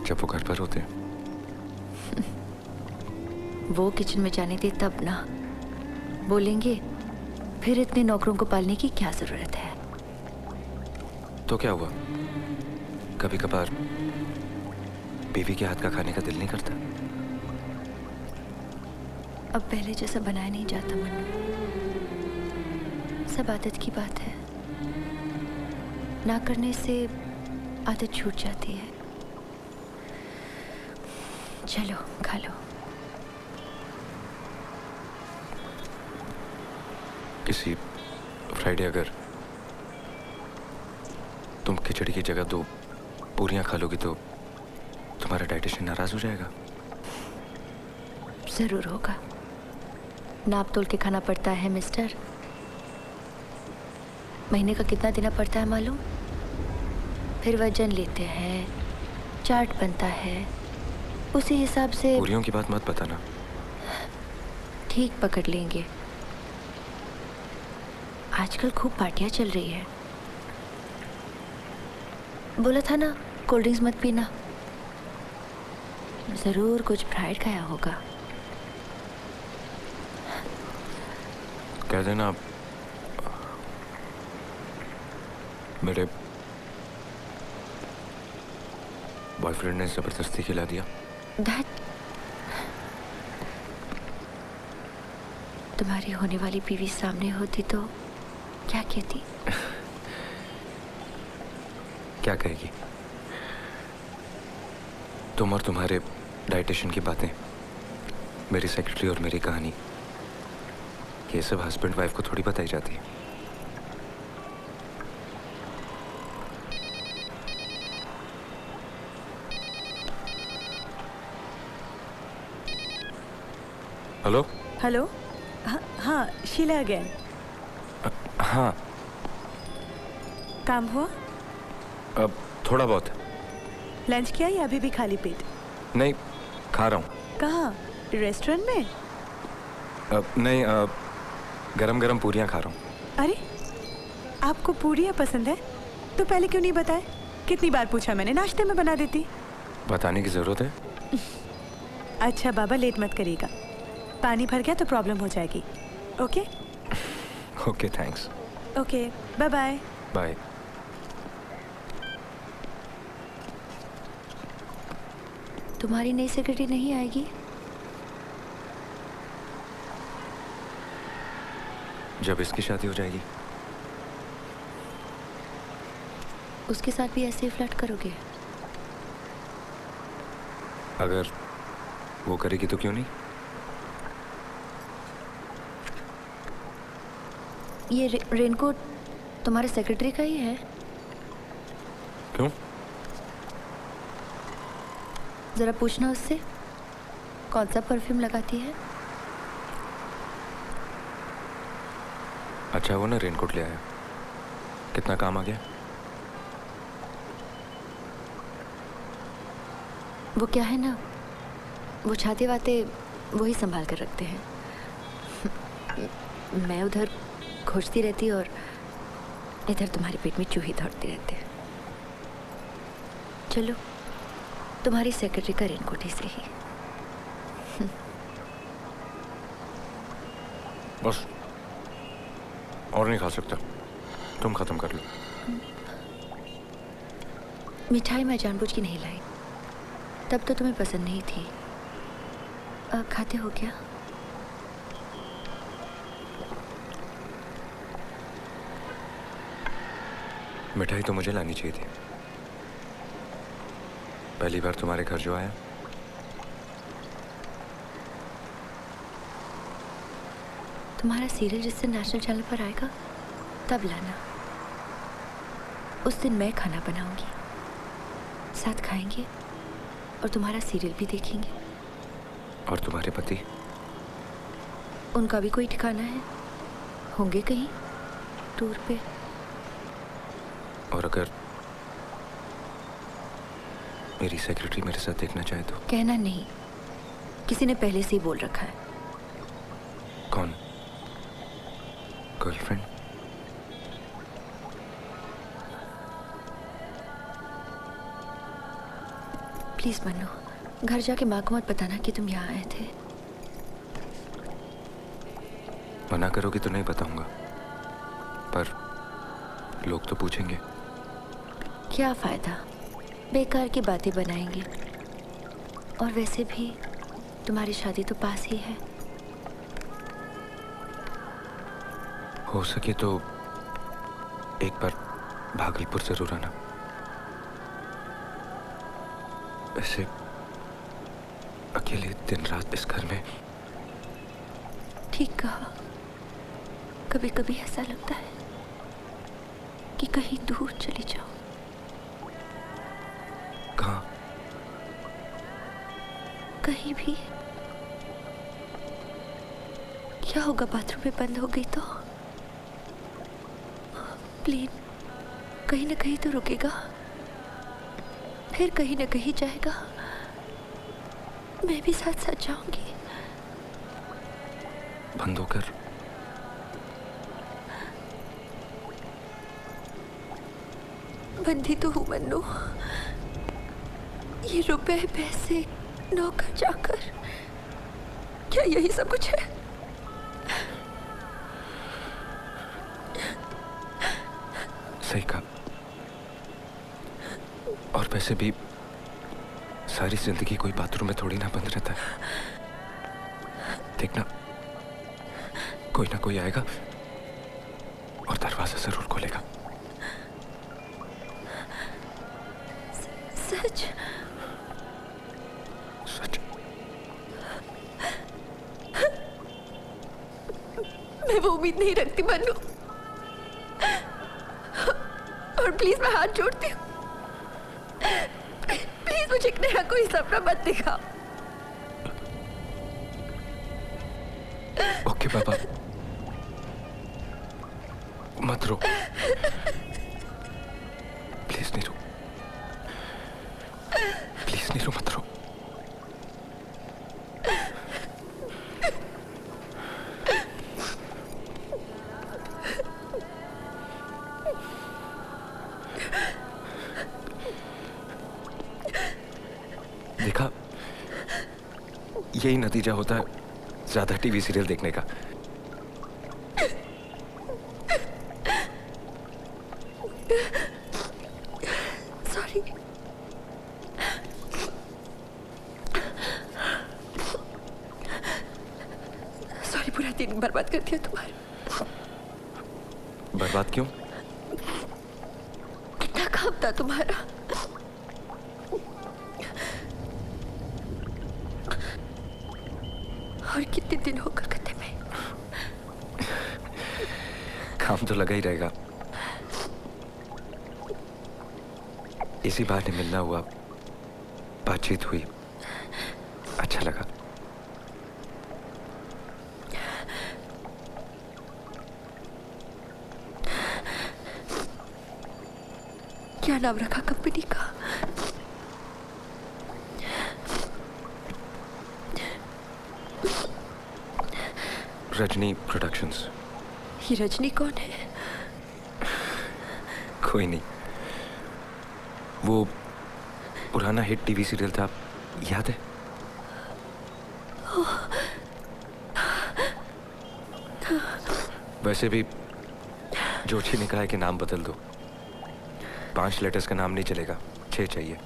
जब वो घर पर होते हैं। वो किचन में जाने दे तब ना। बोलेंगे फिर इतने नौकरों को पालने की क्या जरूरत है? तो क्या हुआ? कभी कभार बीवी के हाथ का खाने का दिल नहीं करता? अब पहले जैसा बनाया नहीं जाता मन्नू। सब आदत की बात है, ना करने से आदत छूट जाती है। चलो खा लो। किसी फ्राइडे अगर तुम खिचड़ी की जगह दो पूरियां खा लोगी तो तुम्हारा डाइटिशियन नाराज हो जाएगा। जरूर होगा। नाप तोल के खाना पड़ता है मिस्टर। महीने का कितना देना पड़ता है मालूम? फिर वजन लेते हैं, चार्ट बनता है, उसी हिसाब से। पूरियों की बात मत बताना। ठीक पकड़ लेंगे। आजकल खूब पार्टियां चल रही है। बोला था ना कोल्ड ड्रिंक्स मत पीना। जरूर कुछ फ्राइड खाया होगा। कह देना मेरे बॉयफ्रेंड ने जबरदस्ती खिला दिया। तुम्हारी होने वाली बीवी सामने होती तो क्या कहती? क्या कहेगी? तुम और तुम्हारे डाइटिशियन की बातें, मेरी सेक्रेटरी और मेरी कहानी, ये सब हस्बैंड वाइफ को थोड़ी बताई जाती है। Hello hello. हाँ शीला अगेन। हाँ। काम हुआ? अब थोड़ा बहुत। लंच किया या अभी भी खाली पेट? नहीं, खा रहा हूँ। कहाँ? रेस्टोरेंट में? नहीं, गरम गरम पूरियाँ खा रहा हूँ। अरे आपको पूरियाँ पसंद है तो पहले क्यों नहीं बताए? कितनी बार पूछा मैंने, नाश्ते में बना देती। बताने की जरूरत है? अच्छा बाबा, लेट मत करिएगा। पानी भर गया तो प्रॉब्लम हो जाएगी। Okay okay, thanks. Okay, bye bye. Bye. तुम्हारी नई सेक्रेटरी नहीं आएगी? जब इसकी शादी हो जाएगी। उसके साथ भी ऐसे ही फ्लर्ट करोगे? अगर वो करेगी तो क्यों नहीं? ये रेनकोट तुम्हारे सेक्रेटरी का ही है? क्यों? जरा पूछना उससे कौन सा परफ्यूम लगाती है। अच्छा वो ना रेनकोट ले आया, कितना काम आ गया? वो क्या है ना, वो छाते वाते वही संभाल कर रखते हैं। मैं उधर खोजती रहती और इधर तुम्हारे पेट में चूहे दौड़ते रहते हैं। चलो तुम्हारी सेक्रेटरी का रेनकोट ही सही। बस और नहीं खा सकता, तुम खत्म कर लो। मिठाई मैं जानबूझ के नहीं लाई, तब तो तुम्हें पसंद नहीं थी। खाते हो क्या? मिठाई तो मुझे लानी चाहिए थी। पहली बार तुम्हारे घर जो आया, तुम्हारा सीरियल जिस दिन नेशनल चैनल पर आएगा तब लाना। उस दिन मैं खाना बनाऊंगी, साथ खाएंगे और तुम्हारा सीरियल भी देखेंगे। और तुम्हारे पति? उनका भी कोई ठिकाना है, होंगे कहीं टूर पे। और अगर मेरी सेक्रेटरी मेरे साथ देखना चाहे तो? कहना नहीं, किसी ने पहले से ही बोल रखा है। कौन? गर्लफ्रेंड? प्लीज मन्नू, घर जाके माँ को मत बताना कि तुम यहाँ आए थे। मना करोगी तो नहीं बताऊंगा, पर लोग तो पूछेंगे। क्या फायदा, बेकार की बातें बनाएंगे। और वैसे भी तुम्हारी शादी तो पास ही है। हो सके तो एक बार भागलपुर जरूर आना। ऐसे अकेले दिन रात इस घर में। ठीक कहा, कभी कभी ऐसा लगता है कि कहीं दूर चली जाऊं। कहाँ? कहीं भी। क्या होगा बाथरूम में बंद हो गई तो? प्लेन कहीं ना कहीं तो रुकेगा, फिर कहीं ना कहीं जाएगा। मैं भी साथ साथ जाऊंगी। बंद होकर बंदी तो हूं मन्नू। ये रुपए पैसे नौकर चाकर, क्या यही सब कुछ है? सही कहा। और वैसे भी सारी जिंदगी कोई बाथरूम में थोड़ी ना बंद रहता है। देखना, कोई ना कोई आएगा और दरवाजा जरूर खोलेगा। सच? सच। मैं वो उम्मीद नहीं रखती मन्नू, और प्लीज मैं हाथ जोड़ती हूँ, प्लीज मुझे एक नया कोई सपना मत दिखा। ओके बाबा, मत रो, प्लीज नहीं रो, प्लीज नहीं रो, मत रो। देखा, यही नतीजा होता है ज्यादा टीवी सीरियल देखने का। सॉरी। सॉरी, पूरा दिन बर्बाद कर दिया तुम्हारा। बर्बाद क्यों? कितना काम था तुम्हारा। और कितने दिन हो कलकत्ते में। काम तो लगा ही रहेगा। इसी बहाने मिलना हुआ, बातचीत हुई, अच्छा लगा। क्या नाम रखा कंपनी का? रजनी प्रोडक्शंस। ये रजनी कौन है? कोई नहीं, वो पुराना हिट टीवी सीरियल था, याद है? वैसे भी जोशी ने कहा है कि नाम बदल दो। 5 लेटर्स का नाम नहीं चलेगा, 6 चाहिए।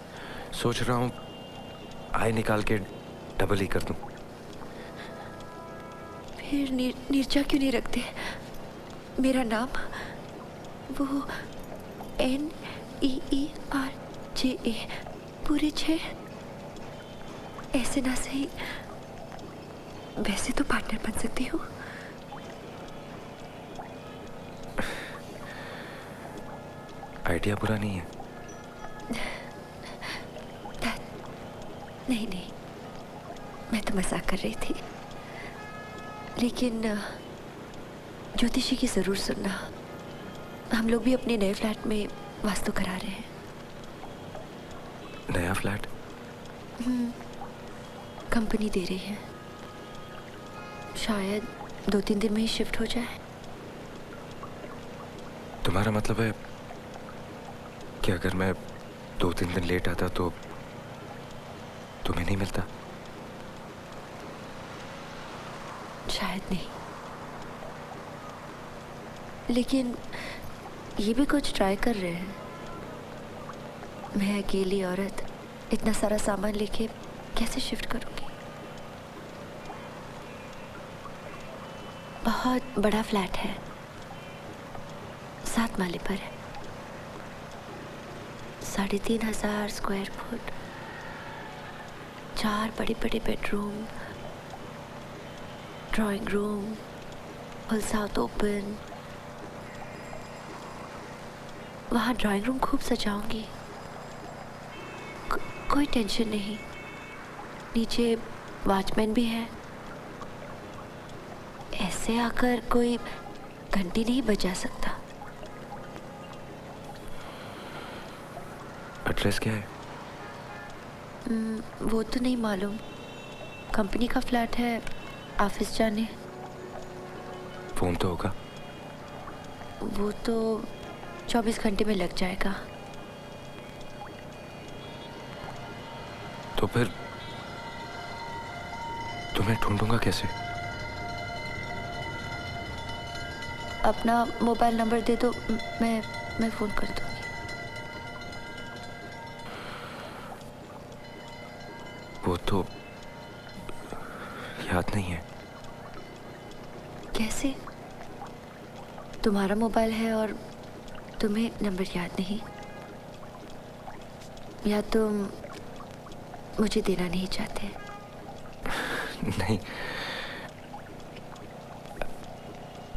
सोच रहा हूँ आई निकाल के डबल ही कर दूं। फिर नीरजा क्यों नहीं रखते? मेरा नाम वो NEERJA पूरे 6 ऐसे ना सही। वैसे तो पार्टनर बन सकती हूँ। आइडिया बुरा नहीं है। नहीं, मैं तो मजाक कर रही थी। लेकिन ज्योतिषी की जरूर सुनना। हम लोग भी अपने नए फ्लैट में वास्तु करा रहे हैं। नया फ्लैट? कंपनी दे रही है, शायद 2-3 दिन में ही शिफ्ट हो जाए। तुम्हारा मतलब है कि अगर मैं 2-3 दिन लेट आता तो तुम्हें नहीं मिलता? शायद नहीं, लेकिन ये भी कुछ ट्राई कर रहे हैं। मैं अकेली औरत इतना सारा सामान लेके कैसे शिफ्ट करूंगी? बहुत बड़ा फ्लैट है, 7 माले पर है, 3500 स्क्वायर फुट, 4 बड़े बड़े bedroom, drawing room, full south open. वहाँ ड्राइंग रूम खूब सजाऊंगी, कोई टेंशन नहीं। नीचे वॉचमैन भी है, ऐसे आकर कोई घंटी नहीं बजा सकता। एड्रेस क्या है? वो तो नहीं मालूम। कंपनी का फ्लैट है, ऑफिस जाने। फोन तो होगा? वो तो 24 घंटे में लग जाएगा। तो फिर तुम्हें ढूंढूंगा कैसे? अपना मोबाइल नंबर दे दो, मैं फोन कर दूंगी। वो तो याद नहीं है। कैसे? तुम्हारा मोबाइल है और तुम्हें नंबर याद नहीं? या तुम मुझे देना नहीं चाहते? नहीं,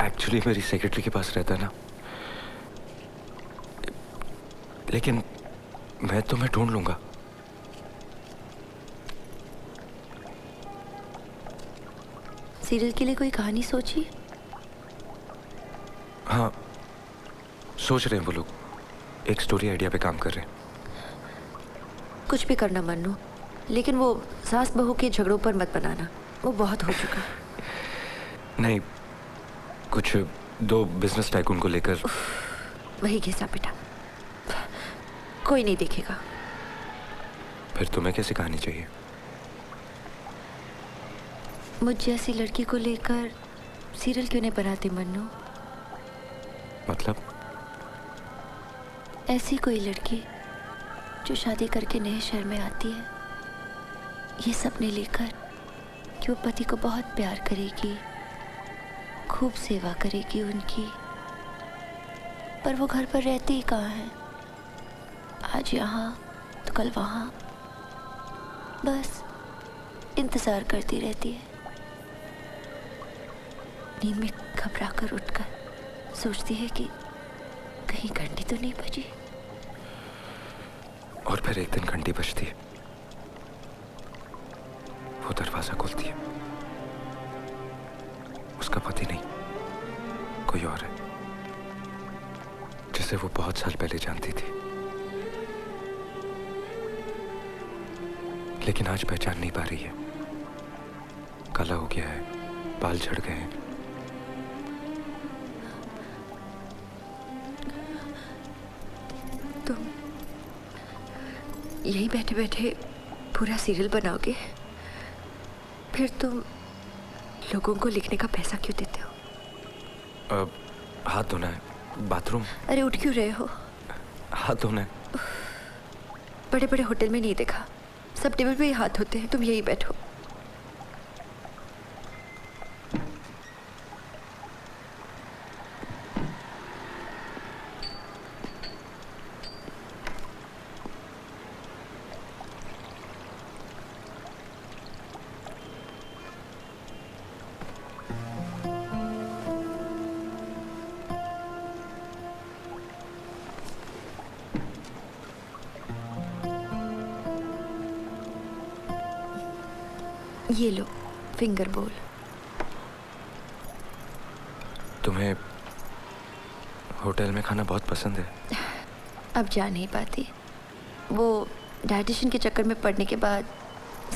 एक्चुअली मेरी सेक्रेटरी के पास रहता ना, लेकिन मैं तुम्हें ढूंढ लूंगा। सीरियल के लिए कोई कहानी सोची? हाँ, सोच रहे हैं वो लोग, एक स्टोरी आइडिया पे काम कर रहे हैं। कुछ भी करना मन्नू, लेकिन वो सास बहू के झगड़ों पर मत बनाना, वो बहुत हो चुका। नहीं, कुछ 2 बिजनेस टाइकून को लेकर। वही घिसा पिटा, कोई नहीं देखेगा। फिर तुम्हें कैसी कहानी चाहिए? मुझ जैसी लड़की को लेकर सीरियल क्यों नहीं बनाते मन्नू? मतलब? ऐसी कोई लड़की जो शादी करके नए शहर में आती है, ये सपने लेकर कि वो पति को बहुत प्यार करेगी, खूब सेवा करेगी उनकी, पर वो घर पर रहती ही कहाँ है? आज यहाँ तो कल वहाँ, बस इंतजार करती रहती है। नींद में घबरा कर उठकर सोचती है कि कहीं घंटी तो नहीं बजी। और फिर एक दिन घंटी बजती है दरवाजा खोलती है। उसका पति नहीं, कोई और है, जिसे वो बहुत साल पहले जानती थी, लेकिन आज पहचान नहीं पा रही है। काला हो गया है, बाल झड़ गए हैं। तुम यही बैठे बैठे पूरा सीरियल बनाओगे? फिर तुम लोगों को लिखने का पैसा क्यों देते हो? हाथ धोना है, बाथरूम। अरे उठ क्यों रहे हो? हाथ धोना है। बड़े बड़े होटल में नहीं देखा, सब टेबल पे ही हाथ होते हैं, तुम यही बैठो। ये लो फिंगर बोल। तुम्हें होटल में खाना बहुत पसंद है? अब जा नहीं पाती, वो डाइटिशियन के चक्कर में पड़ने के बाद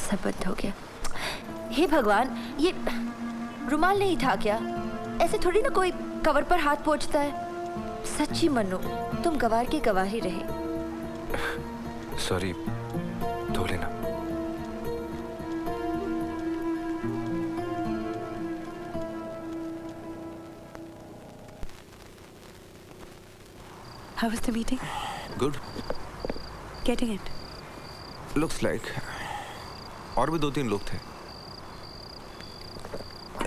सब बंद हो गया। हे भगवान, ये रुमाल नहीं था क्या? ऐसे थोड़ी ना कोई कवर पर हाथ पोंछता है। सच्ची मनो, तुम गवार के गवार ही रहे। सॉरी, धो लेना। How was the meeting? Good. Getting it? Looks like. और भी 2-3 लोग थे,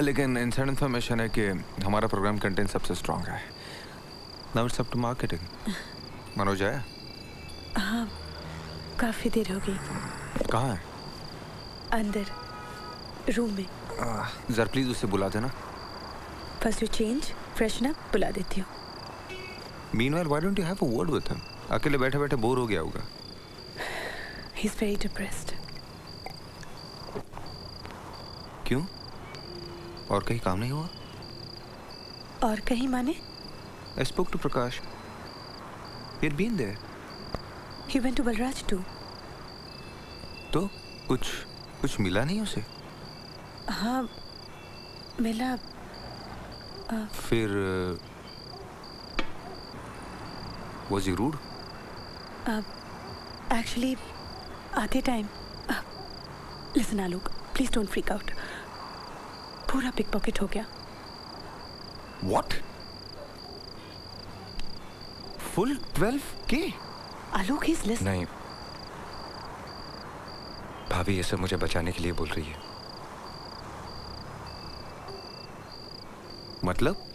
लेकिन इनसाइड इन्फॉर्मेशन है कि हमारा प्रोग्राम कंटेंट सबसे स्ट्रांग है। Now it's up to marketing. Manoj आया? हाँ, काफी देर हो गई। कहाँ है? अंदर रूम में। जरा प्लीज उसे बुला देना। First you change, freshen up, बुला देती हूँ। Meanwhile, why don't you have a word with him? अकेले बैठे बैठे बोर हो गया होगा। He's very depressed. क्यों? और कहीं काम नहीं हुआ? और कहीं माने? I spoke to Prakash. He'd been there. He went to Balraj too. तो कुछ मिला नहीं उसे? हाँ, मिला। फिर Was he rude? Actually, आते time listen Alok, please don't freak out. पूरा पिक पॉकेट हो गया। What? Full 12K? Alok, he's listening. नहीं, भाभी ये सब मुझे बचाने के लिए बोल रही है। मतलब?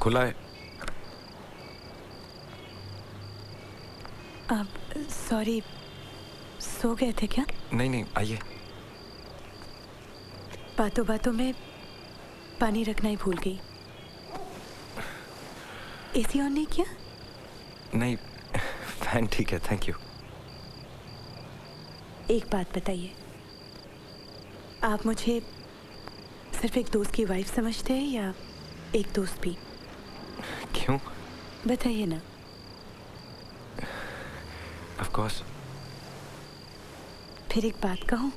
खुला है। सॉरी, सो गए थे क्या? नहीं, आइए। बातों बातों में पानी रखना ही भूल गई। एसी ऑन नहीं किया? नहीं, फैन ठीक है, थैंक यू। एक बात बताइए, आप मुझे सिर्फ एक दोस्त की वाइफ समझते हैं या एक दोस्त भी? क्यों? बताइए ना। Of course. फिर एक बात कहूँ?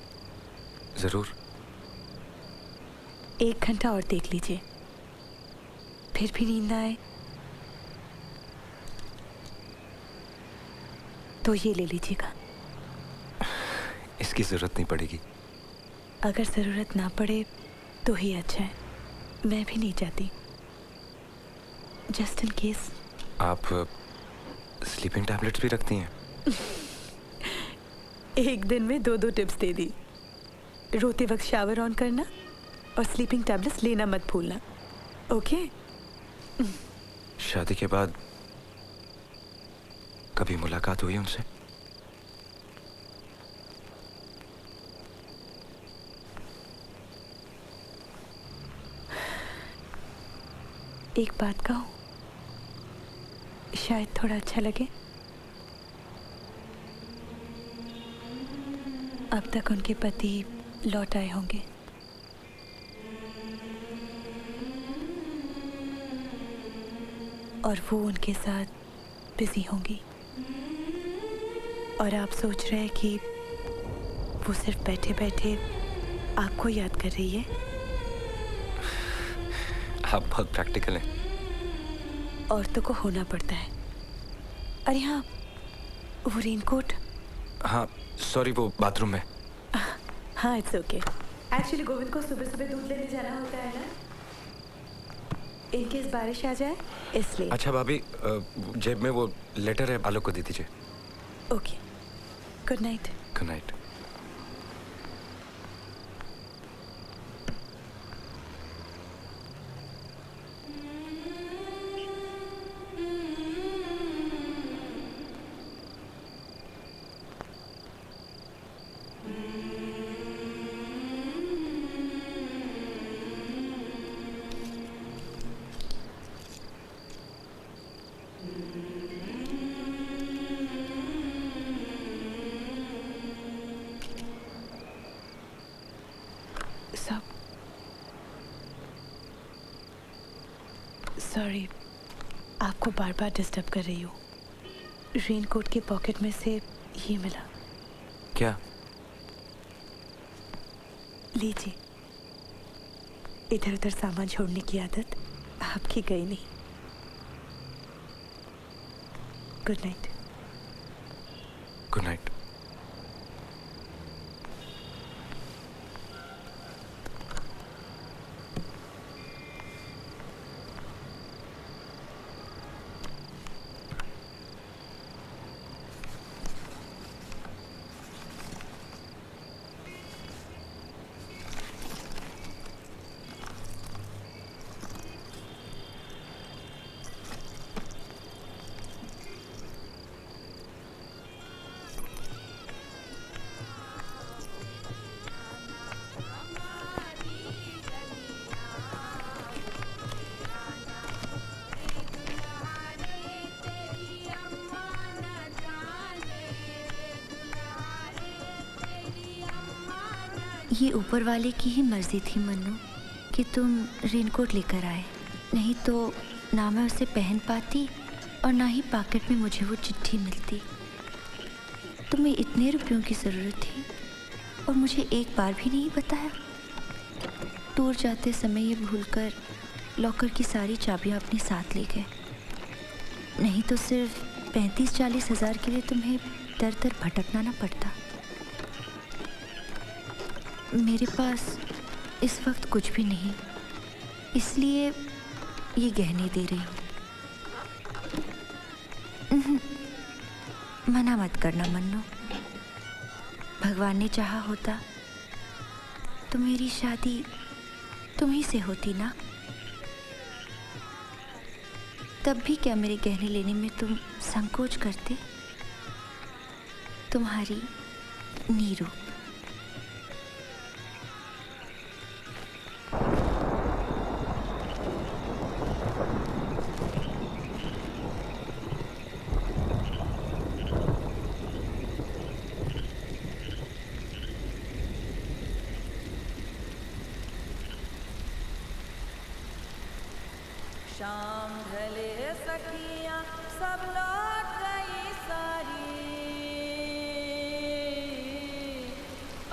जरूर। 1 घंटा और देख लीजिए, फिर भी नींद आए तो ये ले लीजिएगा। इसकी जरूरत नहीं पड़ेगी। अगर जरूरत ना पड़े तो ही अच्छा है, मैं भी नहीं चाहती। Just in case. आप स्लीपिंग टैबलेट्स भी रखती हैं? एक दिन में 2 टिप्स दे दी। रोते वक्त शावर ऑन करना और स्लीपिंग टैबलेट्स लेना मत भूलना। ओके? शादी के बाद कभी मुलाकात हुई उनसे? एक बात कहूं, शायद थोड़ा अच्छा लगे। अब तक उनके पति लौट आए होंगे। और वो उनके साथ बिजी होंगी। और आप सोच रहे हैं कि वो सिर्फ बैठे बैठे आपको याद कर रही है। आप बहुत प्रैक्टिकल हैं। औरतों को होना पड़ता है। अरे हाँ, वो रेनकोट। हाँ सॉरी, वो बाथरूम में। हाँ इट्स ओके। एक्चुअली गोविंद को सुबह सुबह दूध लेने जाना होता है ना, इनकेस बारिश आ जाए इसलिए। अच्छा भाभी, जेब में वो लेटर है, आलोक को दे दीजिए। Okay, good night. Good night. Sorry, आपको बार बार डिस्टर्ब कर रही हूँ। रेनकोट की पॉकेट में से ये मिला। क्या? लीजिए। इधर उधर सामान छोड़ने की आदत आपकी गई नहीं। Good night. Good night. ये ऊपर वाले की ही मर्जी थी मन्नू कि तुम रेनकोट लेकर आए, नहीं तो ना मैं उसे पहन पाती और ना ही पॉकेट में मुझे वो चिट्ठी मिलती। तुम्हें इतने रुपयों की ज़रूरत थी और मुझे एक बार भी नहीं बताया। दूर जाते समय ये भूलकर लॉकर की सारी चाबियां अपने साथ ले गए, नहीं तो सिर्फ 35-40 हज़ार के लिए तुम्हें दर दर भटकना ना पड़ता। मेरे पास इस वक्त कुछ भी नहीं, इसलिए ये गहने दे रही हूँ। मना मत करना मन्नू, भगवान ने चाहा होता तो मेरी शादी तुम्ही से होती ना। तब भी क्या मेरे गहने लेने में तुम संकोच करते? तुम्हारी नीरू। शाम ढले सखियां सब लौट गई सारी,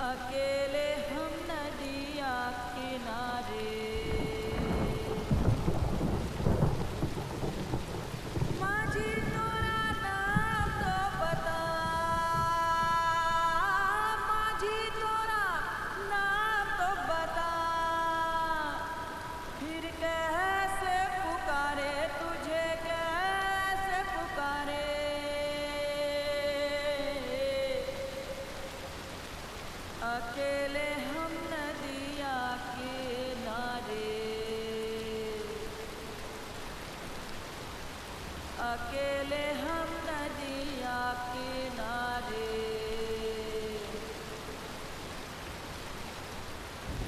अकेले हम नदिया किनारे। माझी तोरा नाम तो बता, माझी तोरा नाम तो बता, फिर कैसे पुकारे तुझे, कैसे पुकारे। अकेले हम नदिया किनारे, अकेले हम नदिया किनारे,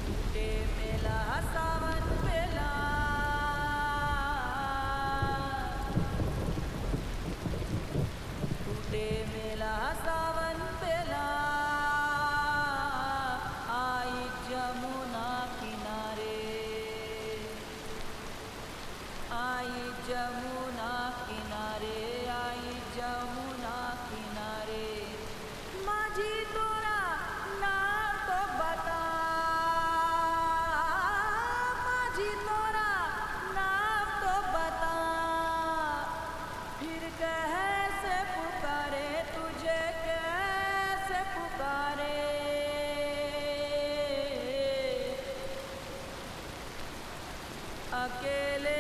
टूटे मेला सावन बेला, टूटे मेला सावन बेला, आई जमुना किनारे, आई जमुना किनारे, आई जमुना किनारे। माझी तोरा नाम तो बता, माझी तोरा नाम तो बता, फिर कैसे पुकारे तुझे, कैसे पुकारे। अकेले